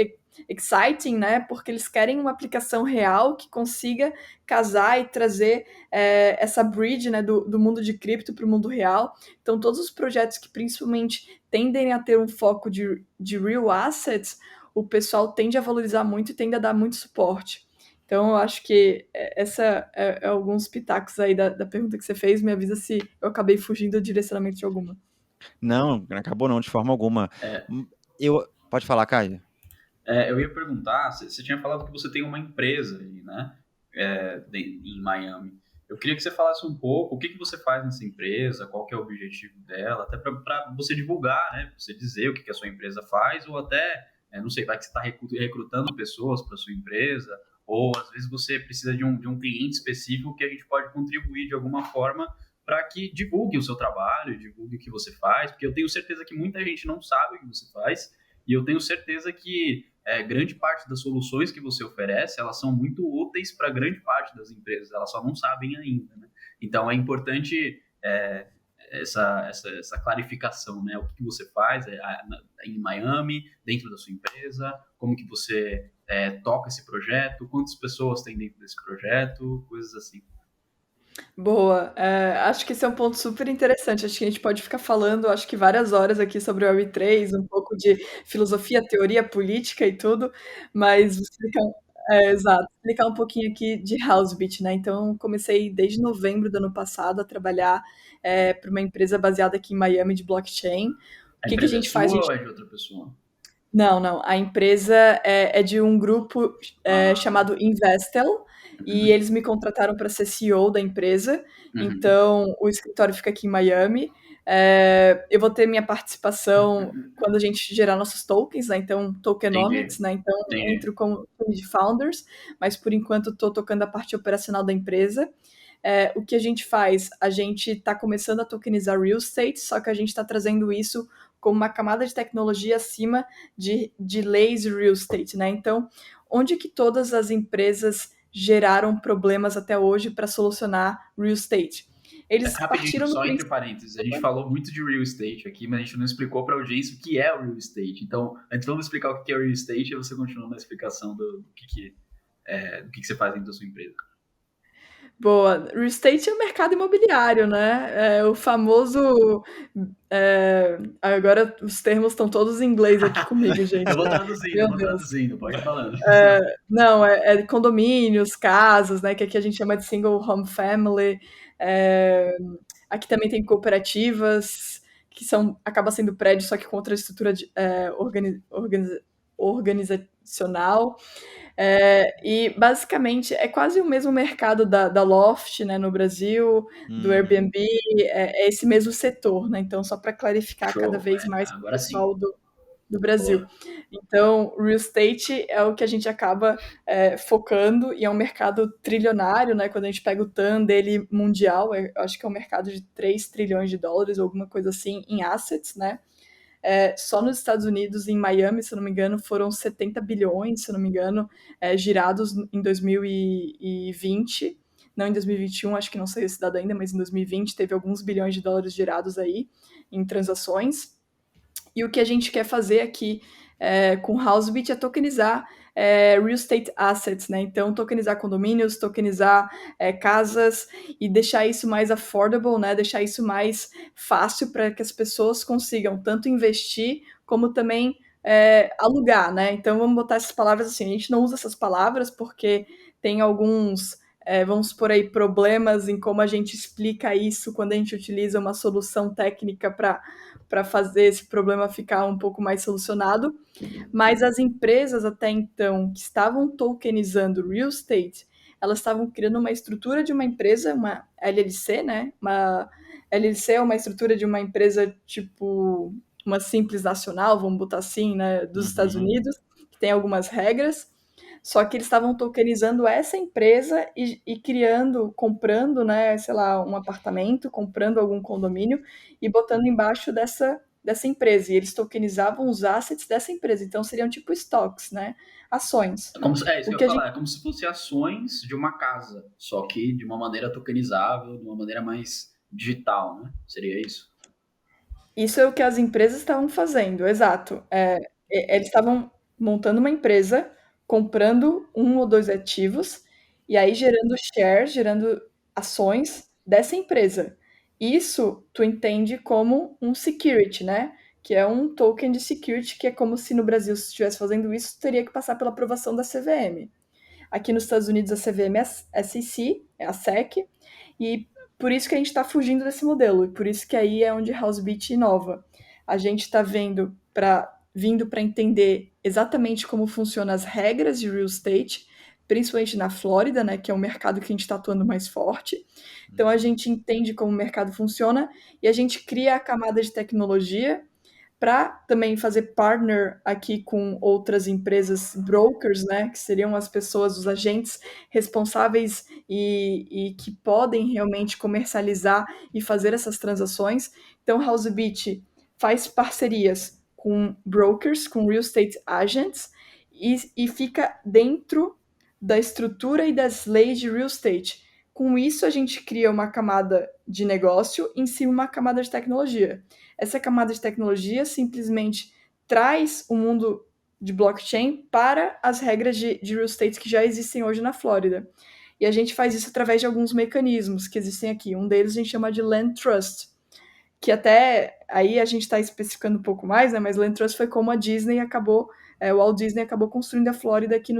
exciting, né? Porque eles querem uma aplicação real que consiga casar e trazer essa bridge, né, do mundo de cripto para o mundo real. Então, todos os projetos que principalmente tendem a ter um foco de real assets, o pessoal tende a valorizar muito e tende a dar muito suporte. Então, eu acho que essa é alguns pitacos aí da pergunta que você fez. Me avisa se eu acabei fugindo do direcionamento de alguma. Não, não acabou não, de forma alguma. Pode falar, Caio. Eu ia perguntar, você tinha falado que você tem uma empresa aí, né? Em Miami. Eu queria que você falasse um pouco o que você faz nessa empresa, qual que é o objetivo dela, até para você divulgar, né? Pra você dizer o que a sua empresa faz, ou até, não sei, vai que você está recrutando pessoas para sua empresa, ou às vezes você precisa de um cliente específico que a gente pode contribuir de alguma forma para que divulgue o seu trabalho, divulgue o que você faz, porque eu tenho certeza que muita gente não sabe o que você faz, e eu tenho certeza que grande parte das soluções que você oferece, elas são muito úteis para grande parte das empresas, elas só não sabem ainda, né? Então, é importante essa clarificação, né? O que você faz em Miami, dentro da sua empresa, como que você toca esse projeto, quantas pessoas tem dentro desse projeto, coisas assim. Boa. Acho que esse é um ponto super interessante. Acho que a gente pode ficar falando, acho que várias horas aqui sobre o Web3, um pouco de filosofia, teoria, política e tudo, mas vou explicar, exato, explicar um pouquinho aqui de Housebit, né? Então, comecei desde novembro do ano passado a trabalhar para uma empresa baseada aqui em Miami de blockchain. O A que que a empresa é gente faz? sua ou é de outra pessoa? Não, não. A empresa é de um grupo Tá. chamado Investel e Uhum, eles me contrataram para ser CEO da empresa. uhum, Então, o escritório fica aqui em Miami. Eu vou ter minha participação quando a gente gerar nossos tokens, né? Então, tokenomics, entendi, né? Então, entendi. entro como time de founders, mas por enquanto estou tocando a parte operacional da empresa. O que a gente faz? A gente está começando a tokenizar real estate, só que a gente está trazendo isso como uma camada de tecnologia acima de leis real estate, né? Então, onde que todas as empresas geraram problemas até hoje para solucionar real estate? Eles Rapidinho, partiram do só entre princípio. parênteses, a gente falou muito de real estate aqui, mas a gente não explicou para a audiência o que é o real estate. Então, antes vamos explicar o que é o real estate e você continua na explicação do que você faz dentro da sua empresa. Boa. Real estate é o mercado imobiliário, né? O famoso. Agora os termos estão todos em inglês aqui comigo, gente. Eu Meu vou Deus. traduzindo, pode ir falando. Não, condomínios, casas, né? Que aqui a gente chama de single home family. É, aqui também tem cooperativas, que acaba sendo prédio, só que com outra estrutura organizacional. E basicamente é quase o mesmo mercado da Loft, né, no Brasil, do Hum, Airbnb, é esse mesmo setor, né? Então, só para clarificar cada Show, vez mais para o agora sim. pessoal do Brasil. Boa. Então, real estate é o que a gente acaba focando e é um mercado trilionário, né? Quando a gente pega o TAM dele mundial, eu acho que é um mercado de 3 trilhões de dólares, alguma coisa assim, em assets, né? Só nos Estados Unidos, em Miami, se eu não me engano, foram 70 bilhões, se eu não me engano, girados em 2020. Não em 2021, acho que não saiu esse dado ainda, mas em 2020 teve alguns bilhões de dólares girados aí em transações. E o que a gente quer fazer aqui com Housebit é tokenizar real estate assets, né? Então, tokenizar condomínios, tokenizar casas e deixar isso mais affordable, né? Deixar isso mais fácil para que as pessoas consigam tanto investir como também alugar, né? Então, vamos botar essas palavras assim. A gente não usa essas palavras porque tem alguns, vamos por aí, problemas em como a gente explica isso quando a gente utiliza uma solução técnica para fazer esse problema ficar um pouco mais solucionado, mas as empresas até então que estavam tokenizando real estate, elas estavam criando uma estrutura de uma empresa, uma LLC, né? Uma LLC é uma estrutura de uma empresa tipo uma simples nacional, vamos botar assim, né, dos Estados uhum. Unidos, que tem algumas regras. Só que eles estavam tokenizando essa empresa e criando, comprando, né, sei lá, um apartamento, comprando algum condomínio e botando embaixo dessa empresa. E eles tokenizavam os assets dessa empresa. Então seriam tipo stocks, né? Ações. É isso O que eu que ia a falar, gente é como se fosse ações de uma casa, só que de uma maneira tokenizável, de uma maneira mais digital, né? Seria isso? Isso é o que as empresas estavam fazendo, exato. Eles estavam montando uma empresa, comprando um ou dois ativos, e aí gerando shares, gerando ações dessa empresa. Isso tu entende como um security, né? Que é um token de security, que é como se no Brasil, se estivesse fazendo isso, teria que passar pela aprovação da CVM. Aqui nos Estados Unidos a CVM é a SEC, é a SEC, e por isso que a gente está fugindo desse modelo, e por isso que aí é onde Housebit inova. A gente está vindo para entender exatamente como funcionam as regras de real estate, principalmente na Flórida, né, que é o mercado que a gente está atuando mais forte. Então a gente entende como o mercado funciona e a gente cria a camada de tecnologia para também fazer partner aqui com outras empresas brokers, né, que seriam as pessoas, os agentes responsáveis e que podem realmente comercializar e fazer essas transações. Então, Housebit faz parcerias com brokers, com real estate agents e fica dentro da estrutura e das leis de real estate. Com isso, a gente cria uma camada de negócio em cima uma camada de tecnologia. Essa camada de tecnologia simplesmente traz o mundo de blockchain para as regras de real estate que já existem hoje na Flórida. E a gente faz isso através de alguns mecanismos que existem aqui. Um deles a gente chama de Land Trust, que até aí a gente está especificando um pouco mais, né? Mas Land Trust foi como a Disney acabou, o Walt Disney acabou construindo a Flórida aqui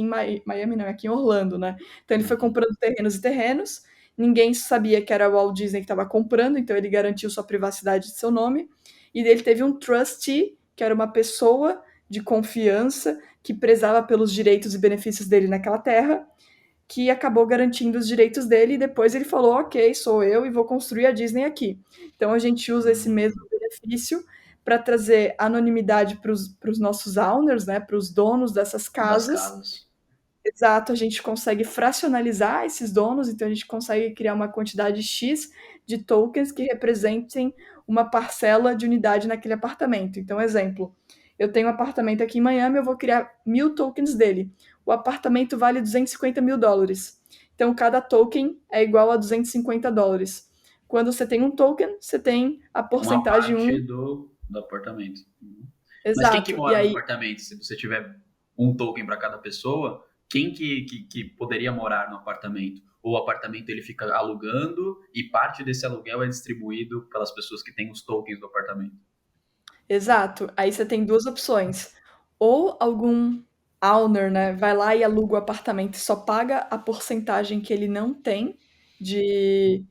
em Miami, não, aqui em Orlando, né? Então ele foi comprando terrenos e terrenos. Ninguém sabia que era o Walt Disney que estava comprando, então ele garantiu sua privacidade de seu nome. E ele teve um trustee, que era uma pessoa de confiança que prezava pelos direitos e benefícios dele naquela terra, que acabou garantindo os direitos dele e depois ele falou, ok, sou eu e vou construir a Disney aqui. Então a gente usa esse mesmo benefício para trazer anonimidade para os nossos owners, né, para os donos dessas Das casas. casas. Exato, a gente consegue fracionalizar esses donos, então a gente consegue criar uma quantidade X de tokens que representem uma parcela de unidade naquele apartamento. Então, exemplo, eu tenho um apartamento aqui em Miami, eu vou criar 1.000 tokens dele. O apartamento vale $250.000. Então, cada token é igual a $250. Quando você tem um token, você tem a Uma porcentagem parte 1. do apartamento. Mas quem que Exato. E mora no aí, apartamento? Se você tiver um token para cada pessoa, quem que poderia morar no apartamento? Ou o apartamento ele fica alugando e parte desse aluguel é distribuído pelas pessoas que têm os tokens do apartamento? exato. Aí você tem duas opções. Ou algum owner, né, vai lá e aluga o apartamento e só paga a porcentagem que ele não tem de,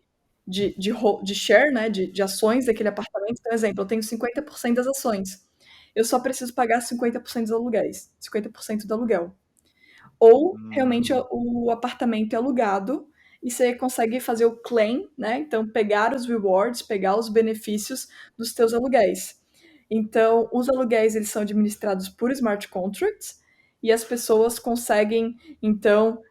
de share, né, de ações daquele apartamento. Por exemplo, eu tenho 50% das ações. Eu só preciso pagar 50% dos aluguéis, 50% do aluguel. Ou realmente Hum, o apartamento é alugado e você consegue fazer o claim, né? Então, pegar os rewards, pegar os benefícios dos teus aluguéis. Então, os aluguéis eles são administrados por smart contracts e as pessoas conseguem, então,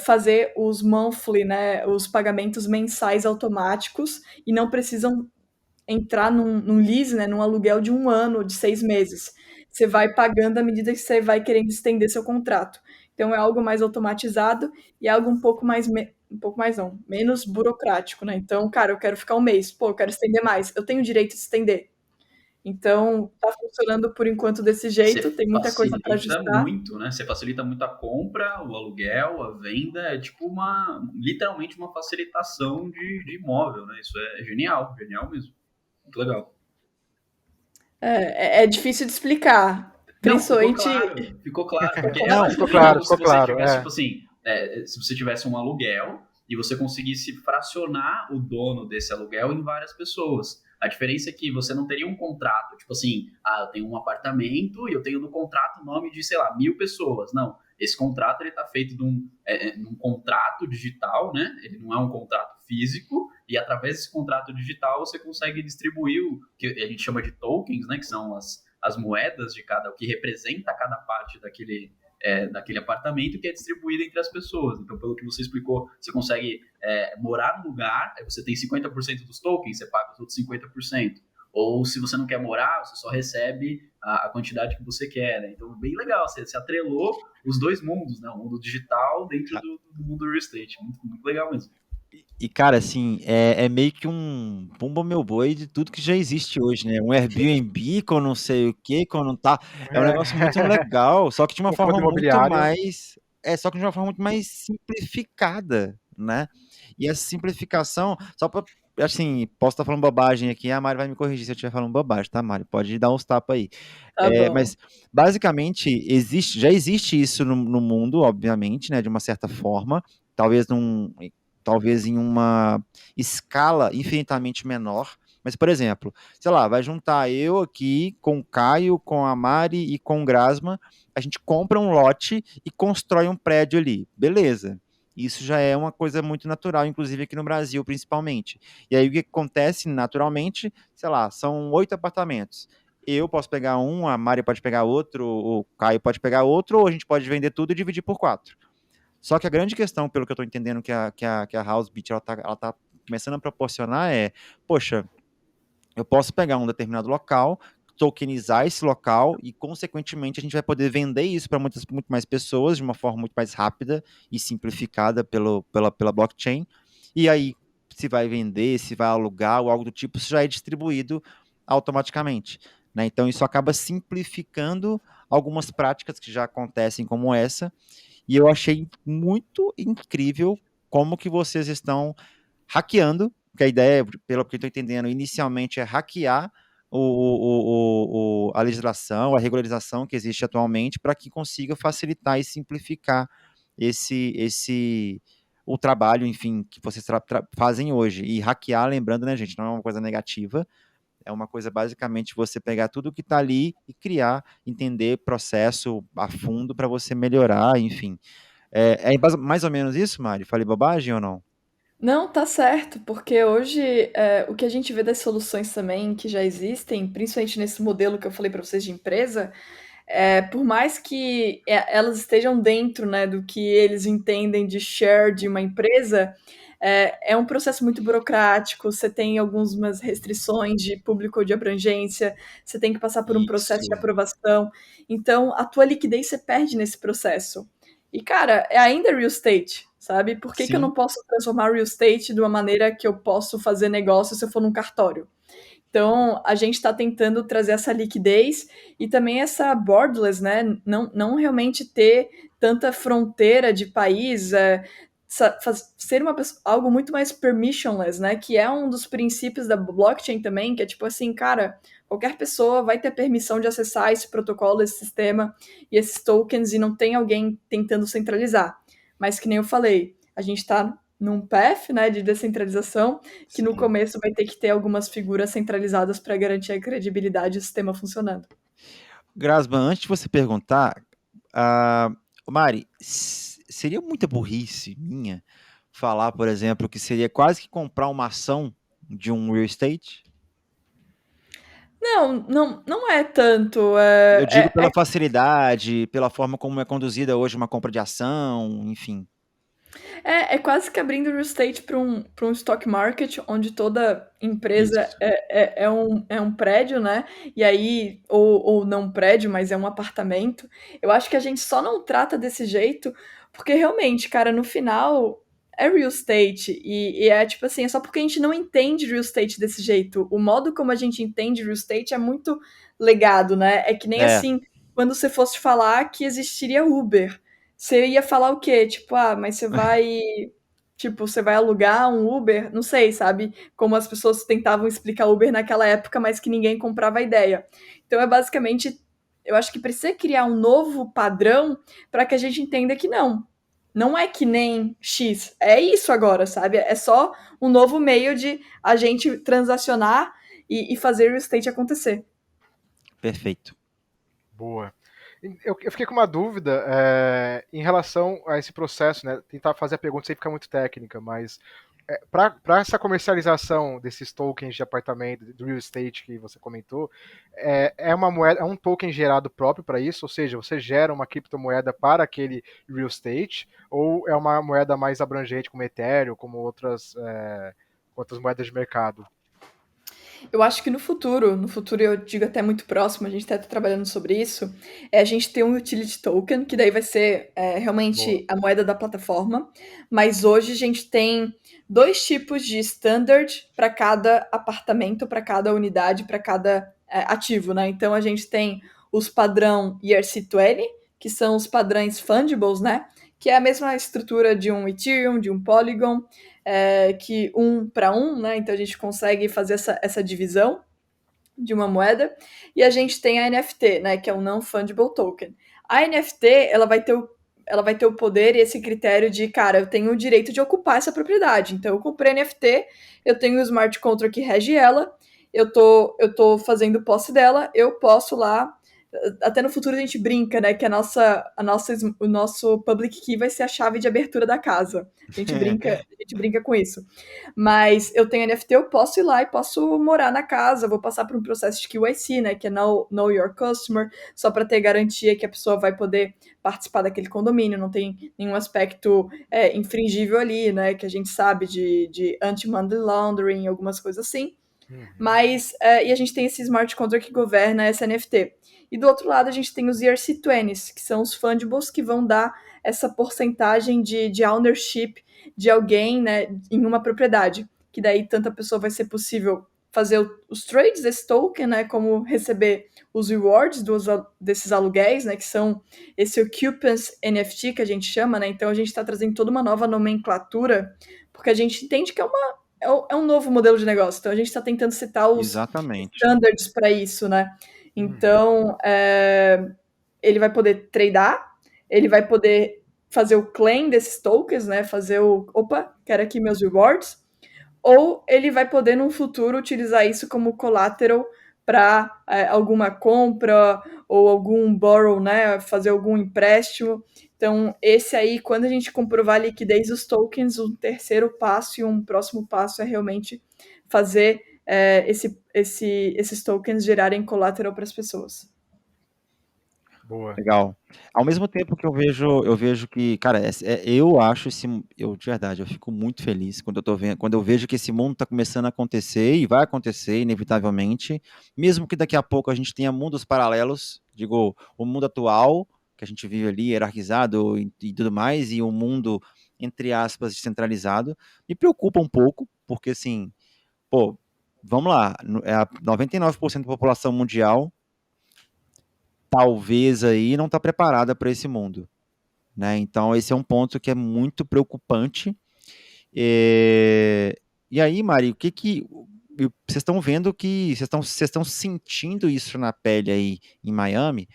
fazer os monthly, né? Os pagamentos mensais automáticos e não precisam entrar num lease, né? Num aluguel de 1 ano, de 6 meses. Você vai pagando à medida que você vai querendo estender seu contrato. Então é algo mais automatizado e algo um pouco mais não, menos burocrático, né? Então, cara, eu quero ficar 1 mês, pô, eu quero estender mais, eu tenho o direito de estender. Então, tá funcionando por enquanto desse Você jeito, tem muita coisa para facilita ajustar. muito, né? Você facilita muito a compra, o aluguel, a venda. É tipo literalmente uma facilitação de imóvel, né? Isso é genial, genial mesmo. Muito legal. É difícil de explicar, Não, principalmente. ficou claro, porque é não, mais ou Ficou menos claro, como se ficou você claro. tivesse, tipo assim, se você tivesse um aluguel e você conseguisse fracionar o dono desse aluguel em várias pessoas. A diferença é que você não teria um contrato, tipo assim, eu tenho um apartamento e eu tenho no contrato o nome de, sei lá, 1.000 pessoas. Não, esse contrato ele tá feito num contrato digital, né? Ele não é um contrato físico e através desse contrato digital você consegue distribuir o que a gente chama de tokens, né? Que são as moedas de o que representa cada parte daquele apartamento que é distribuído entre as pessoas. Então, pelo que você explicou, você consegue morar no lugar, aí você tem 50% dos tokens, você paga os outros 50%. Ou se você não quer morar, você só recebe a quantidade que você quer, né? Então, bem legal, você atrelou os dois mundos, né? O mundo digital dentro do mundo real estate. Muito, muito legal mesmo. e cara, assim, é meio que um Bumba Meu Boi de tudo que já existe hoje, né? Um Airbnb com não sei o que, com não tá. É um negócio muito legal, só que de uma Um fundo forma muito imobiliário. mais. Só que de uma forma muito mais simplificada, né? E essa simplificação, só pra. Assim, posso estar falando bobagem aqui, a Mari vai me corrigir se eu estiver falando bobagem, tá, Mari? Pode dar uns tapas aí. Tá bom. Mas, basicamente, já existe isso no mundo, obviamente, né? De uma certa forma. Talvez talvez em uma escala infinitamente menor. Mas, por exemplo, sei lá, vai juntar eu aqui com o Caio, com a Mari e com o Grasma, a gente compra um lote e constrói um prédio ali. Beleza. Isso já é uma coisa muito natural, inclusive aqui no Brasil, principalmente. E aí o que acontece naturalmente, sei lá, são 8 apartamentos. Eu posso pegar um, a Mari pode pegar outro, o Caio pode pegar outro, ou a gente pode vender tudo e dividir por 4. Só que a grande questão, pelo que eu estou entendendo que a Housebit ela tá começando a proporcionar poxa, eu posso pegar um determinado local, tokenizar esse local e, consequentemente, a gente vai poder vender isso para muito mais pessoas de uma forma muito mais rápida e simplificada pela blockchain. E aí, se vai vender, se vai alugar ou algo do tipo, isso já é distribuído automaticamente. Né? Então, isso acaba simplificando algumas práticas que já acontecem como essa E eu achei muito incrível como que vocês estão hackeando, que a ideia, pelo que eu estou entendendo, inicialmente é hackear a legislação, a regularização que existe atualmente, para que consiga facilitar e simplificar o trabalho, enfim, que vocês fazem hoje. E hackear, lembrando, né, gente, não é uma coisa negativa, é uma coisa basicamente você pegar tudo que está ali e criar, entender processo a fundo para você melhorar, enfim. Mais ou menos isso, Mari? Falei bobagem ou não? Não, tá certo, porque hoje o que a gente vê das soluções também que já existem, principalmente nesse modelo que eu falei para vocês de empresa, por mais que elas estejam dentro, né, do que eles entendem de share de uma empresa, é um processo muito burocrático, você tem algumas restrições de público ou de abrangência, você tem que passar por um processo de Isso. aprovação, então a tua liquidez você perde nesse processo. E, cara, é ainda real estate, sabe? Por que eu não Sim. posso transformar real estate de uma maneira que eu posso fazer negócio se eu for num cartório? Então, a gente está tentando trazer essa liquidez e também essa borderless, né? Não realmente ter tanta fronteira de país, ser algo muito mais permissionless, né? Que é um dos princípios da blockchain também, que é tipo assim, cara, qualquer pessoa vai ter permissão de acessar esse protocolo, esse sistema e esses tokens, e não tem alguém tentando centralizar. Mas que nem eu falei, a gente está num path, né, de descentralização, que no Sim. começo vai ter que ter algumas figuras centralizadas para garantir a credibilidade do sistema funcionando. Grasman, antes de você perguntar, Mari, seria muita burrice minha falar, por exemplo, que seria quase que comprar uma ação de um real estate? Não é tanto. Eu digo pela facilidade, pela forma como é conduzida hoje uma compra de ação, enfim. É quase que abrindo real estate para um stock market, onde toda empresa Isso. é um prédio, né? E aí, ou não um prédio, mas é um apartamento. Eu acho que a gente só não trata desse jeito, porque realmente, cara, no final é real estate. E é tipo assim, é só porque a gente não entende real estate desse jeito. O modo como a gente entende real estate é muito legado, né? É que nem É, assim, quando você fosse falar que existiria Uber. Você ia falar o quê? Tipo, mas você vai alugar um Uber? Não sei, sabe? Como as pessoas tentavam explicar Uber naquela época, mas que ninguém comprava a ideia. Então é basicamente, eu acho que precisa criar um novo padrão para que a gente entenda que não é que nem X, é isso agora, sabe? É só um novo meio de a gente transacionar e fazer o estate acontecer. perfeito. Boa. Eu fiquei com uma dúvida em relação a esse processo, né? Tentar fazer a pergunta sem ficar muito técnica, mas para essa comercialização desses tokens de apartamento, do real estate que você comentou, é uma moeda, é um token gerado próprio para isso, ou seja, você gera uma criptomoeda para aquele real estate, ou é uma moeda mais abrangente como Ethereum, como outras moedas de mercado? Eu acho que no futuro eu digo até muito próximo, a gente está trabalhando sobre isso, a gente tem um utility token, que daí vai ser Boa. realmente a moeda da plataforma, mas hoje a gente tem dois tipos de standard para cada apartamento, para cada unidade, para cada ativo, né? Então a gente tem os padrão ERC20, que são os padrões fungibles, né? Que é a mesma estrutura de um Ethereum, de um Polygon, que um para um, né? Então a gente consegue fazer essa divisão de uma moeda. E a gente tem a NFT, né? Que é o Non-Fungible Token. A NFT, ela vai ter o poder e esse critério de, cara, eu tenho o direito de ocupar essa propriedade. Então eu comprei a NFT, eu tenho o smart contract que rege ela, eu tô fazendo posse dela, eu posso lá. Até no futuro a gente brinca, né? Que o nosso public key vai ser a chave de abertura da casa. A gente brinca com isso. Mas eu tenho NFT, eu posso ir lá e posso morar na casa, vou passar por um processo de KYC, né? Que é Know Your Customer, só para ter garantia que a pessoa vai poder participar daquele condomínio, não tem nenhum aspecto infringível ali, né? Que a gente sabe de anti-money laundering, algumas coisas assim. Uhum. Mas, e a gente tem esse smart contract que governa essa NFT. E do outro lado, a gente tem os ERC20s, que são os fungibles que vão dar essa porcentagem de ownership de alguém, né, em uma propriedade. Que daí tanta pessoa vai ser possível fazer os trades desse token, né, como receber os rewards desses aluguéis, né, que são esse Occupants NFT que a gente chama, né, então a gente está trazendo toda uma nova nomenclatura, porque a gente entende que é um novo modelo de negócio, então a gente está tentando citar os Exatamente. standards para isso, né, então ele vai poder tradear, ele vai poder fazer o claim desses tokens, né, fazer opa, quero aqui meus rewards, ou ele vai poder, no futuro, utilizar isso como collateral para alguma compra ou algum borrow, né, fazer algum empréstimo. Então, esse aí, quando a gente comprovar a liquidez dos tokens, um terceiro passo e um próximo passo é realmente fazer esses tokens gerarem collateral para as pessoas. Boa. Legal. Ao mesmo tempo que eu vejo que, cara, eu acho de verdade, eu fico muito feliz quando eu vejo que esse mundo está começando a acontecer e vai acontecer inevitavelmente, mesmo que daqui a pouco a gente tenha mundos paralelos, digo, o mundo atual que a gente vive ali, hierarquizado e tudo mais, e um mundo, entre aspas, descentralizado, me preocupa um pouco, porque assim, pô, vamos lá, 99% da população mundial talvez aí não está preparada para esse mundo, né? Então esse é um ponto que é muito preocupante. E aí, Mari, o que vocês estão vendo que vocês estão sentindo isso na pele aí em Miami?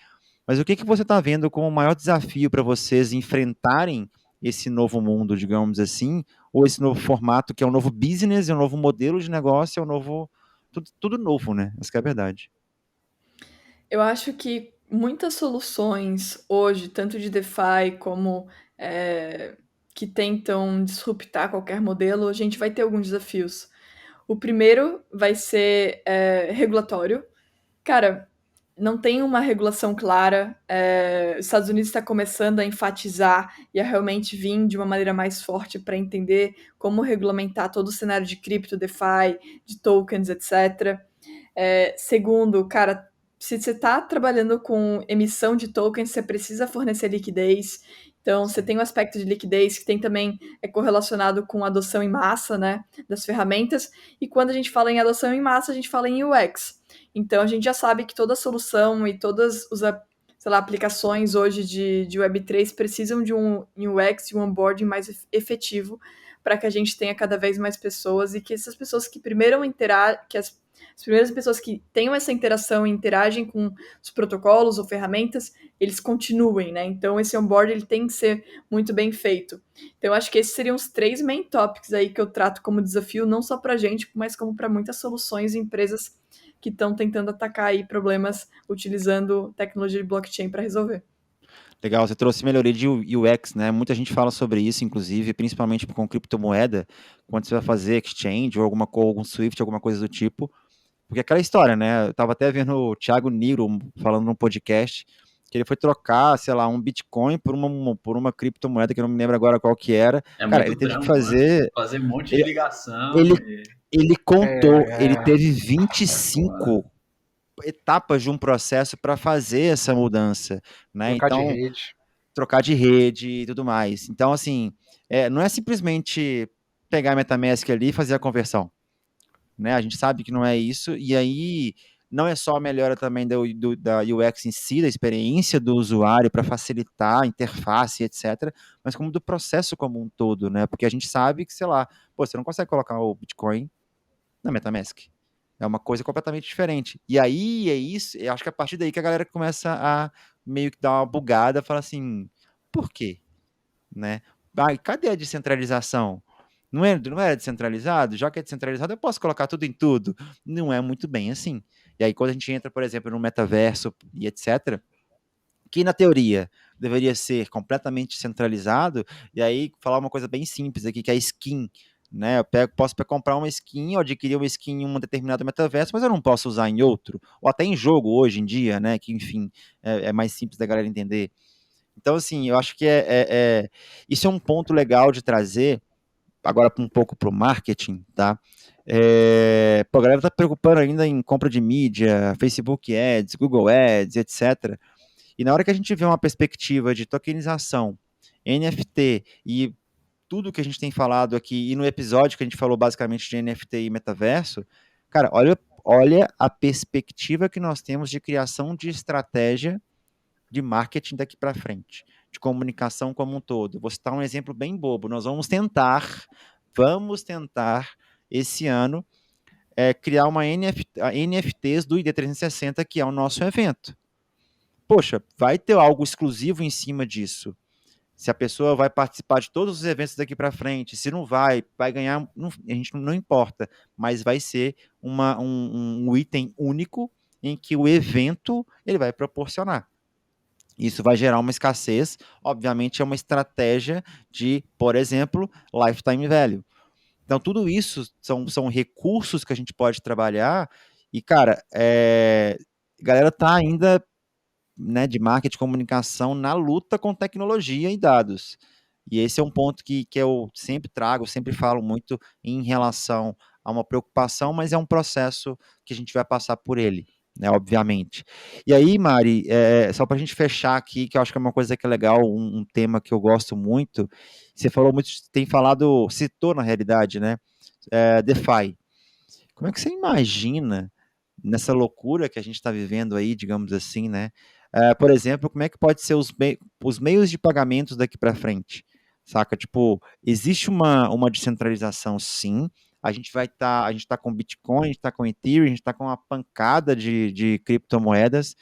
Mas o que você está vendo como o maior desafio para vocês enfrentarem esse novo mundo, digamos assim, ou esse novo formato que é um novo business, é um novo modelo de negócio, é um novo tudo novo, né? Essa que é a verdade. Eu acho que muitas soluções hoje, tanto de DeFi como que tentam disruptar qualquer modelo, a gente vai ter alguns desafios. O primeiro vai ser regulatório. Cara, não tem uma regulação clara. Os Estados Unidos está começando a enfatizar e a realmente vir de uma maneira mais forte para entender como regulamentar todo o cenário de cripto, DeFi, de tokens, etc. Segundo, cara, se você está trabalhando com emissão de tokens, você precisa fornecer liquidez. Então, você tem um aspecto de liquidez que tem também correlacionado com adoção em massa, né, das ferramentas. E quando a gente fala em adoção em massa, a gente fala em UX. Então, a gente já sabe que toda solução e todas as aplicações hoje de Web3 precisam de um UX e um onboarding mais efetivo para que a gente tenha cada vez mais pessoas e que essas pessoas que primeiro que as primeiras pessoas que tenham essa interação e interagem com os protocolos ou ferramentas, eles continuem, né? Então, esse onboard ele tem que ser muito bem feito. Então, eu acho que esses seriam os 3 main topics aí que eu trato como desafio, não só para a gente, mas como para muitas soluções e empresas que estão tentando atacar aí problemas utilizando tecnologia de blockchain para resolver. Legal, você trouxe melhoria de UX, né? Muita gente fala sobre isso, inclusive, principalmente com criptomoeda, quando você vai fazer exchange ou algum Swift, alguma coisa do tipo. Porque aquela história, né? Eu tava até vendo o Thiago Niro falando num podcast que ele foi trocar, sei lá, um Bitcoin por uma criptomoeda que eu não me lembro agora qual que era. É Cara, muito ele teve que trampo, né? fazer. Fazer um monte de ligação. Ele, ele contou, ele teve É foda. 25 etapas de um processo para fazer essa mudança, né? Trocar de Então, rede. trocar de rede e tudo mais. Então, assim, não é simplesmente pegar a MetaMask ali e fazer a conversão, né? A gente sabe que não é isso, e aí não é só a melhora também da UX em si, da experiência do usuário para facilitar a interface, etc., mas como do processo como um todo, né? Porque a gente sabe que, sei lá, pô, você não consegue colocar o Bitcoin na MetaMask. É uma coisa completamente diferente. E aí é isso, eu acho que é a partir daí que a galera começa a meio que dar uma bugada, fala assim, por quê? Né? Cadê a descentralização? Não é descentralizado? Já que é descentralizado, eu posso colocar tudo em tudo. Não é muito bem assim. E aí, quando a gente entra, por exemplo, no metaverso e etc., que na teoria deveria ser completamente centralizado, e aí falar uma coisa bem simples aqui, que é a skin, né? Posso comprar uma skin ou adquirir uma skin em um determinado metaverso, mas eu não posso usar em outro, ou até em jogo hoje em dia, né? Que enfim, é mais simples da galera entender. Então, assim, eu acho que isso é um ponto legal de trazer, agora um pouco para o marketing, tá? A galera tá preocupando ainda em compra de mídia, Facebook Ads, Google Ads, etc. E na hora que a gente vê uma perspectiva de tokenização, NFT e tudo que a gente tem falado aqui, e no episódio que a gente falou basicamente de NFT e metaverso, Cara, olha a perspectiva que nós temos de criação de estratégia de marketing daqui para frente, de comunicação como um todo. Vou citar um exemplo bem bobo. Nós vamos tentar esse ano criar uma NFTs do ID 360, que é o nosso evento. Poxa, vai ter algo exclusivo em cima disso. Se a pessoa vai participar de todos os eventos daqui para frente, se não vai ganhar, não, a gente não importa, mas vai ser um item único em que o evento ele vai proporcionar. Isso vai gerar uma escassez, obviamente é uma estratégia de, por exemplo, lifetime value. Então, tudo isso são recursos que a gente pode trabalhar e, cara, a galera tá ainda, né, de marketing e comunicação na luta com tecnologia e dados. E esse é um ponto que eu sempre trago, sempre falo muito em relação a uma preocupação, mas é um processo que a gente vai passar por ele, né, obviamente. E aí, Mari, só para a gente fechar aqui, que eu acho que é uma coisa que é legal, um tema que eu gosto muito, você falou muito, citou na realidade, né, DeFi. Como é que você imagina nessa loucura que a gente está vivendo aí, digamos assim, né? Por exemplo, como é que pode ser os meios de pagamentos daqui para frente? Saca? Tipo, existe uma descentralização, sim. A gente está com Bitcoin, a gente está com Ethereum, a gente está com uma pancada de criptomoedas.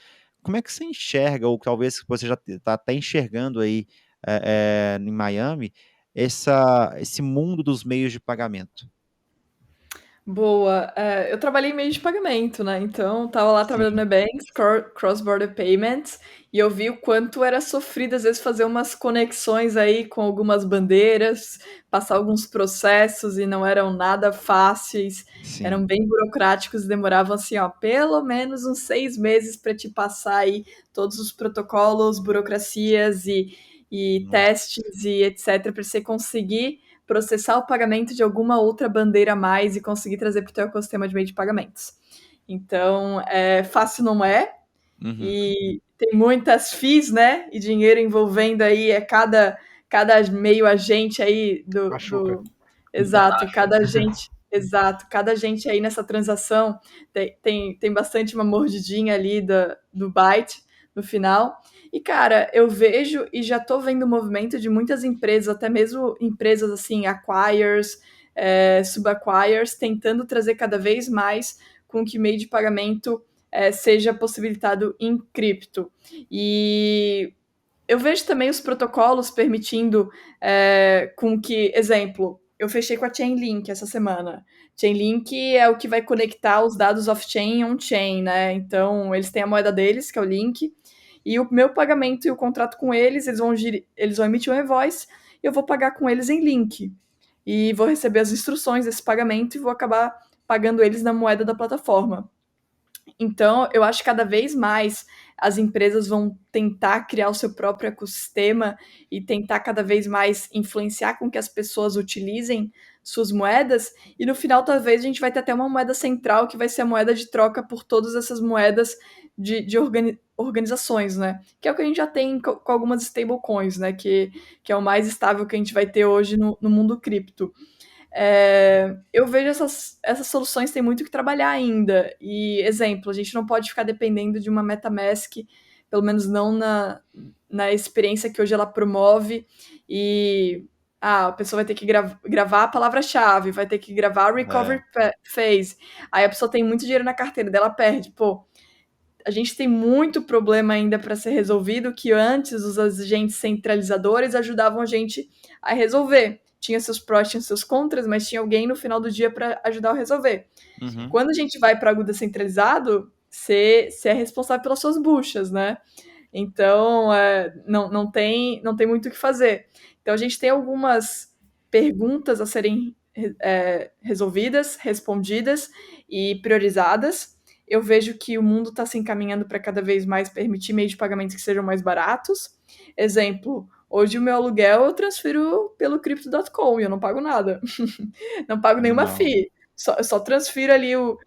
Como é que você enxerga, ou talvez você já está até enxergando aí em Miami, esse mundo dos meios de pagamento? Boa. Eu trabalhei em meio de pagamento, né? Então, tava lá trabalhando Sim, na Banks, Cross-Border Payments, e eu vi o quanto era sofrido, às vezes, fazer umas conexões aí com algumas bandeiras, passar alguns processos e não eram nada fáceis, sim. eram bem burocráticos e demoravam, assim, ó, pelo menos uns 6 meses para te passar aí todos os protocolos, burocracias e Nossa. testes e etc, para você conseguir processar o pagamento de alguma outra bandeira a mais e conseguir trazer para o teu ecossistema de meio de pagamentos. Então, fácil não é, Uhum. e tem muitas fees, né, e dinheiro envolvendo aí, cada meio agente aí Machuca. Muita exato, taxa. cada agente aí nessa transação tem bastante uma mordidinha ali do byte no final. E, cara, eu vejo e já tô vendo o movimento de muitas empresas, até mesmo empresas assim, acquirers, sub-acquirers, tentando trazer cada vez mais com que meio de pagamento seja possibilitado em cripto. E eu vejo também os protocolos permitindo com que, exemplo, eu fechei com a Chainlink essa semana. Chainlink é o que vai conectar os dados off-chain e on-chain, né? Então, eles têm a moeda deles, que é o Link, e o meu pagamento e o contrato com eles, eles vão emitir um invoice e eu vou pagar com eles em Link. E vou receber as instruções desse pagamento e vou acabar pagando eles na moeda da plataforma. Então, eu acho que cada vez mais as empresas vão tentar criar o seu próprio ecossistema e tentar cada vez mais influenciar com que as pessoas utilizem suas moedas, e no final, talvez, a gente vai ter até uma moeda central que vai ser a moeda de troca por todas essas moedas de organizações, né? Que é o que a gente já tem com algumas stablecoins, né? Que é o mais estável que a gente vai ter hoje no mundo cripto. Eu vejo essas soluções têm muito que trabalhar ainda. E, exemplo, a gente não pode ficar dependendo de uma MetaMask, pelo menos não na experiência que hoje ela promove. E a pessoa vai ter que gravar a palavra-chave, vai ter que gravar o recovery phase. Aí a pessoa tem muito dinheiro na carteira dela, perde. Pô, a gente tem muito problema ainda para ser resolvido que antes os agentes centralizadores ajudavam a gente a resolver. Tinha seus prós, tinha seus contras, mas tinha alguém no final do dia para ajudar a resolver. Uhum. Quando a gente vai para algo descentralizado, você é responsável pelas suas buchas, né? Então, não tem muito o que fazer. Então, a gente tem algumas perguntas a serem resolvidas, respondidas e priorizadas. Eu vejo que o mundo está se encaminhando para cada vez mais permitir meios de pagamentos que sejam mais baratos. Exemplo, hoje o meu aluguel eu transfiro pelo Crypto.com e eu não pago nada. Não pago nenhuma Animal. FII. Eu só transfiro ali o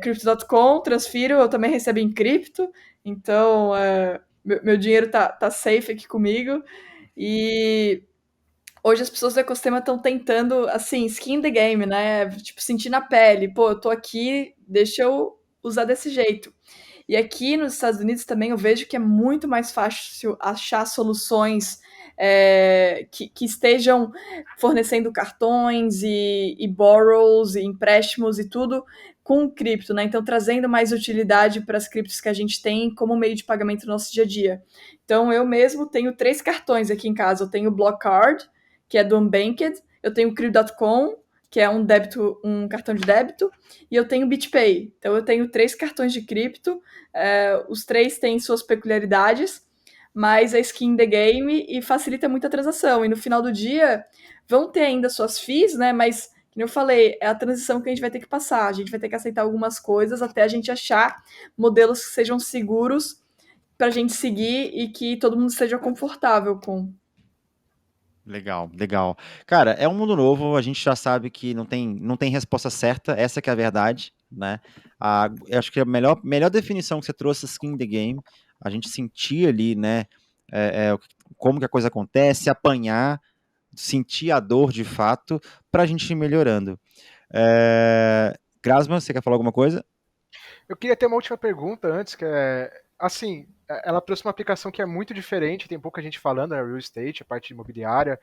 Crypto.com, transfiro, eu também recebo em cripto. Então, meu dinheiro tá safe aqui comigo. E hoje as pessoas do ecossistema estão tentando, assim, skin the game, né? Tipo, sentir na pele. Pô, eu tô aqui, deixa eu usar desse jeito. E aqui nos Estados Unidos também eu vejo que é muito mais fácil achar soluções que estejam fornecendo cartões e borrows e empréstimos e tudo com cripto, né? Então trazendo mais utilidade para as criptos que a gente tem como meio de pagamento no nosso dia a dia. Então eu mesmo tenho 3 cartões aqui em casa. Eu tenho o Block Card, que é do Unbanked, eu tenho o Crypto.com, que é um cartão de débito, e eu tenho o BitPay. Então eu tenho 3 cartões de cripto, os 3 têm suas peculiaridades, mas a skin the game e facilita muita transação. E no final do dia vão ter ainda suas fees, né? Mas, como eu falei, é a transição que a gente vai ter que passar. A gente vai ter que aceitar algumas coisas até a gente achar modelos que sejam seguros para a gente seguir e que todo mundo esteja confortável com. Legal, legal. Cara, é um mundo novo, a gente já sabe que não tem resposta certa, essa que é a verdade, né? Eu acho que a melhor definição que você trouxe, skin in the game, a gente sentir ali, né, como que a coisa acontece, apanhar, sentir a dor de fato, para a gente ir melhorando. Grasman, você quer falar alguma coisa? Eu queria ter uma última pergunta antes, que é, assim, ela trouxe uma aplicação que é muito diferente, tem pouca gente falando, né, real estate, a parte imobiliária,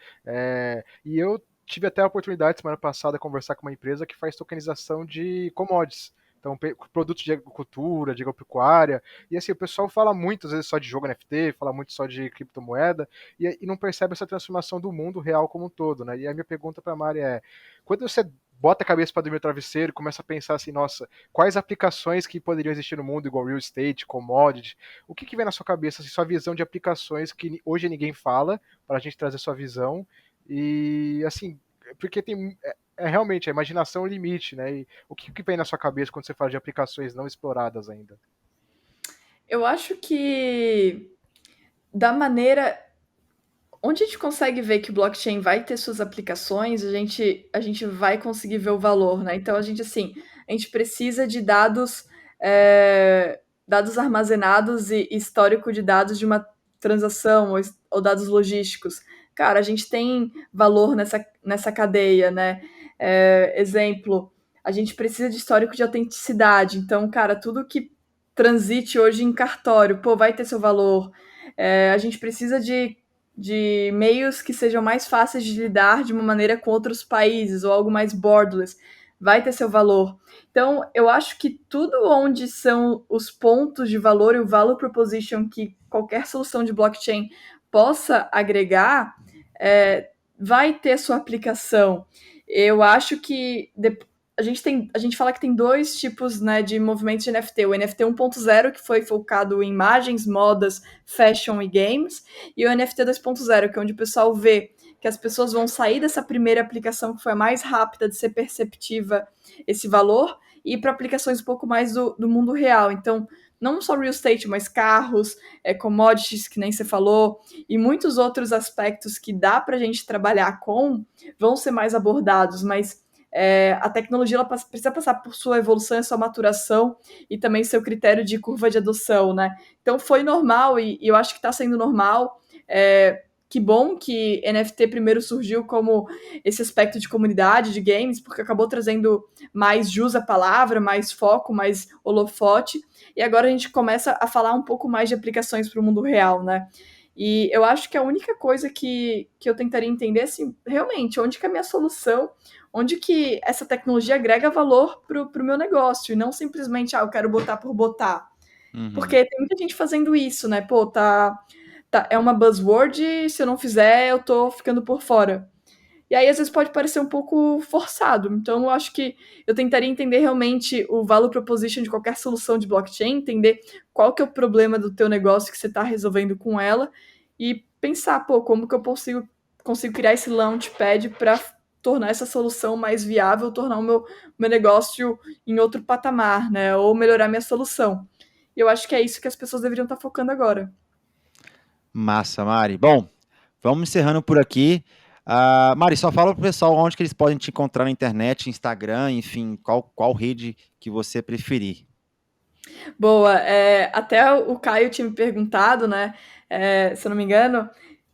e eu tive até a oportunidade, semana passada, de conversar com uma empresa que faz tokenização de commodities. Então, produtos de agricultura, de agropecuária, e assim, o pessoal fala muito, às vezes, só de jogo NFT, fala muito só de criptomoeda, e não percebe essa transformação do mundo real como um todo, né? E a minha pergunta para a Mari é, quando você bota a cabeça para dormir no travesseiro e começa a pensar assim, nossa, quais aplicações que poderiam existir no mundo, igual real estate, commodity, o que vem na sua cabeça, assim, sua visão de aplicações que hoje ninguém fala, para a gente trazer sua visão, e assim, porque realmente a imaginação é o limite, né? E o que vem na sua cabeça quando você fala de aplicações não exploradas ainda? Eu acho que da maneira onde a gente consegue ver que o blockchain vai ter suas aplicações, a gente vai conseguir ver o valor, né? Então, a gente precisa de dados, dados armazenados e histórico de dados de uma transação ou dados logísticos. Cara, a gente tem valor nessa cadeia, né? Exemplo, a gente precisa de histórico de autenticidade. Então, cara, tudo que transite hoje em cartório, pô, vai ter seu valor. A gente precisa de meios que sejam mais fáceis de lidar de uma maneira com outros países ou algo mais borderless, vai ter seu valor. Então, eu acho que tudo onde são os pontos de valor e o value proposition que qualquer solução de blockchain possa agregar, vai ter sua aplicação. Eu acho que a gente fala que tem 2 tipos, né, de movimentos de NFT. O NFT 1.0, que foi focado em imagens, modas, fashion e games, e o NFT 2.0, que é onde o pessoal vê que as pessoas vão sair dessa primeira aplicação que foi a mais rápida de ser perceptiva esse valor, e ir para aplicações um pouco mais do mundo real. Então, não só real estate, mas carros, commodities, que nem você falou, e muitos outros aspectos que dá para a gente trabalhar com, vão ser mais abordados, mas a tecnologia ela precisa passar por sua evolução e sua maturação e também seu critério de curva de adoção, né? Então foi normal e eu acho que está sendo normal. Que bom que NFT primeiro surgiu como esse aspecto de comunidade, de games, porque acabou trazendo mais jus à palavra, mais foco, mais holofote. E agora a gente começa a falar um pouco mais de aplicações para o mundo real, né? E eu acho que a única coisa que eu tentaria entender é assim, realmente, onde que é a minha solução, onde que essa tecnologia agrega valor para o meu negócio, e não simplesmente, eu quero botar por botar. Uhum. Porque tem muita gente fazendo isso, né? Pô, é uma buzzword, e se eu não fizer, eu tô ficando por fora. E aí, às vezes, pode parecer um pouco forçado. Então, eu acho que eu tentaria entender realmente o value proposition de qualquer solução de blockchain, entender qual que é o problema do teu negócio que você está resolvendo com ela e pensar, pô, como que eu consigo criar esse launchpad para tornar essa solução mais viável, tornar o meu negócio em outro patamar, né? Ou melhorar minha solução. E eu acho que é isso que as pessoas deveriam estar focando agora. Massa, Mari. Bom, vamos encerrando por aqui. Mari, só fala pro pessoal onde que eles podem te encontrar na internet, Instagram, enfim, qual rede que você preferir. Boa, até o Caio tinha me perguntado, né? Se eu não me engano,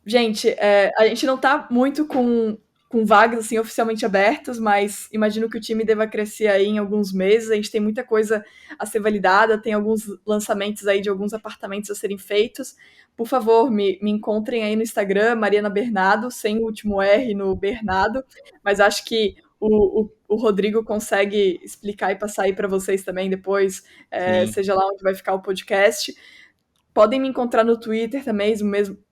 Gente, a gente não tá muito com vagas assim oficialmente abertas, mas imagino que o time deva crescer aí em alguns meses. A gente tem muita coisa a ser validada, tem alguns lançamentos aí de alguns apartamentos a serem feitos. Por favor, me encontrem aí no Instagram, Mariana Bernardo, sem o último R no Bernardo, mas acho que o Rodrigo consegue explicar e passar aí para vocês também depois, Sim, seja lá onde vai ficar o podcast. Podem me encontrar no Twitter também,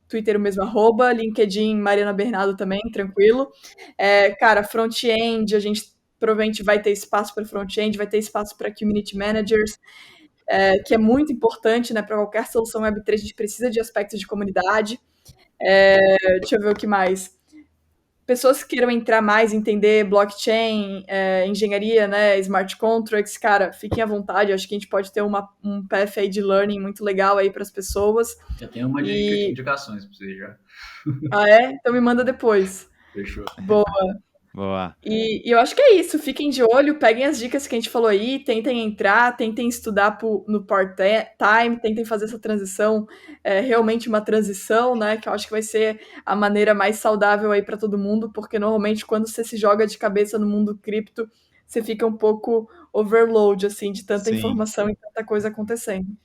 Twitter o mesmo arroba, LinkedIn Mariana Bernardo também, tranquilo. Cara, front-end, a gente provavelmente vai ter espaço para front-end, vai ter espaço para community managers, que é muito importante, né? Para qualquer solução Web3, a gente precisa de aspectos de comunidade. Deixa eu ver o que mais. Pessoas que queiram entrar mais, entender blockchain, engenharia, né, smart contracts, cara, fiquem à vontade. Acho que a gente pode ter um path aí de learning muito legal aí para as pessoas. Já tem uma E indicações para você já. Então me manda depois. Fechou. Boa. boa. E eu acho que é isso. Fiquem de olho, peguem as dicas que a gente falou aí, tentem entrar, tentem estudar no part-time, tentem fazer essa transição, realmente uma transição, né? Que eu acho que vai ser a maneira mais saudável aí para todo mundo, porque normalmente quando você se joga de cabeça no mundo cripto, você fica um pouco overload, assim, de tanta Sim, informação e tanta coisa acontecendo.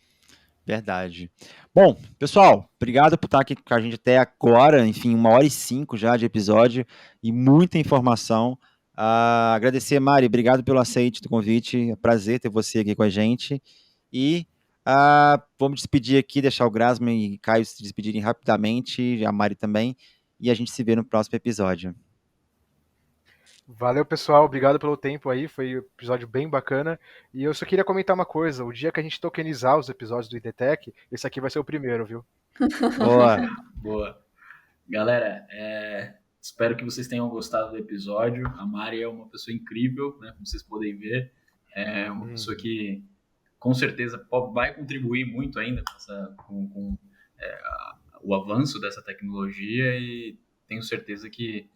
verdade. Bom, pessoal, obrigado por estar aqui com a gente até agora. Enfim, 1h05 já de episódio e muita informação. Agradecer, Mari, obrigado pelo aceite do convite. É prazer ter você aqui com a gente. E vamos despedir aqui, deixar o Grasman e Caio se despedirem rapidamente, a Mari também. E a gente se vê no próximo episódio. Valeu, pessoal. Obrigado pelo tempo aí. Foi um episódio bem bacana. E eu só queria comentar uma coisa. O dia que a gente tokenizar os episódios do IDTech, esse aqui vai ser o primeiro, viu? Boa. Boa. Galera, espero que vocês tenham gostado do episódio. A Mari é uma pessoa incrível, né? Como vocês podem ver. É uma pessoa que com certeza vai contribuir muito ainda com o avanço dessa tecnologia e tenho certeza que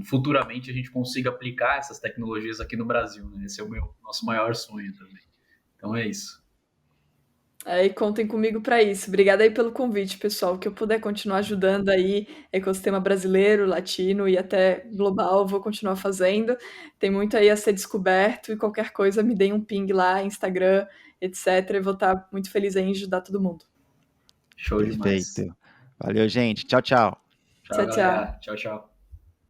futuramente a gente consiga aplicar essas tecnologias aqui no Brasil, né? Esse é o nosso maior sonho também. Então é isso. E contem comigo para isso. Obrigada aí pelo convite, pessoal. Que eu puder continuar ajudando aí ecossistema brasileiro, latino e até global, vou continuar fazendo. Tem muito aí a ser descoberto e qualquer coisa me deem um ping lá, Instagram, etc. Eu vou estar muito feliz em ajudar todo mundo. Show demais. Perfeito. Valeu, gente. Tchau, tchau. Tchau, Tchau, tchau. galera. Tchau, tchau.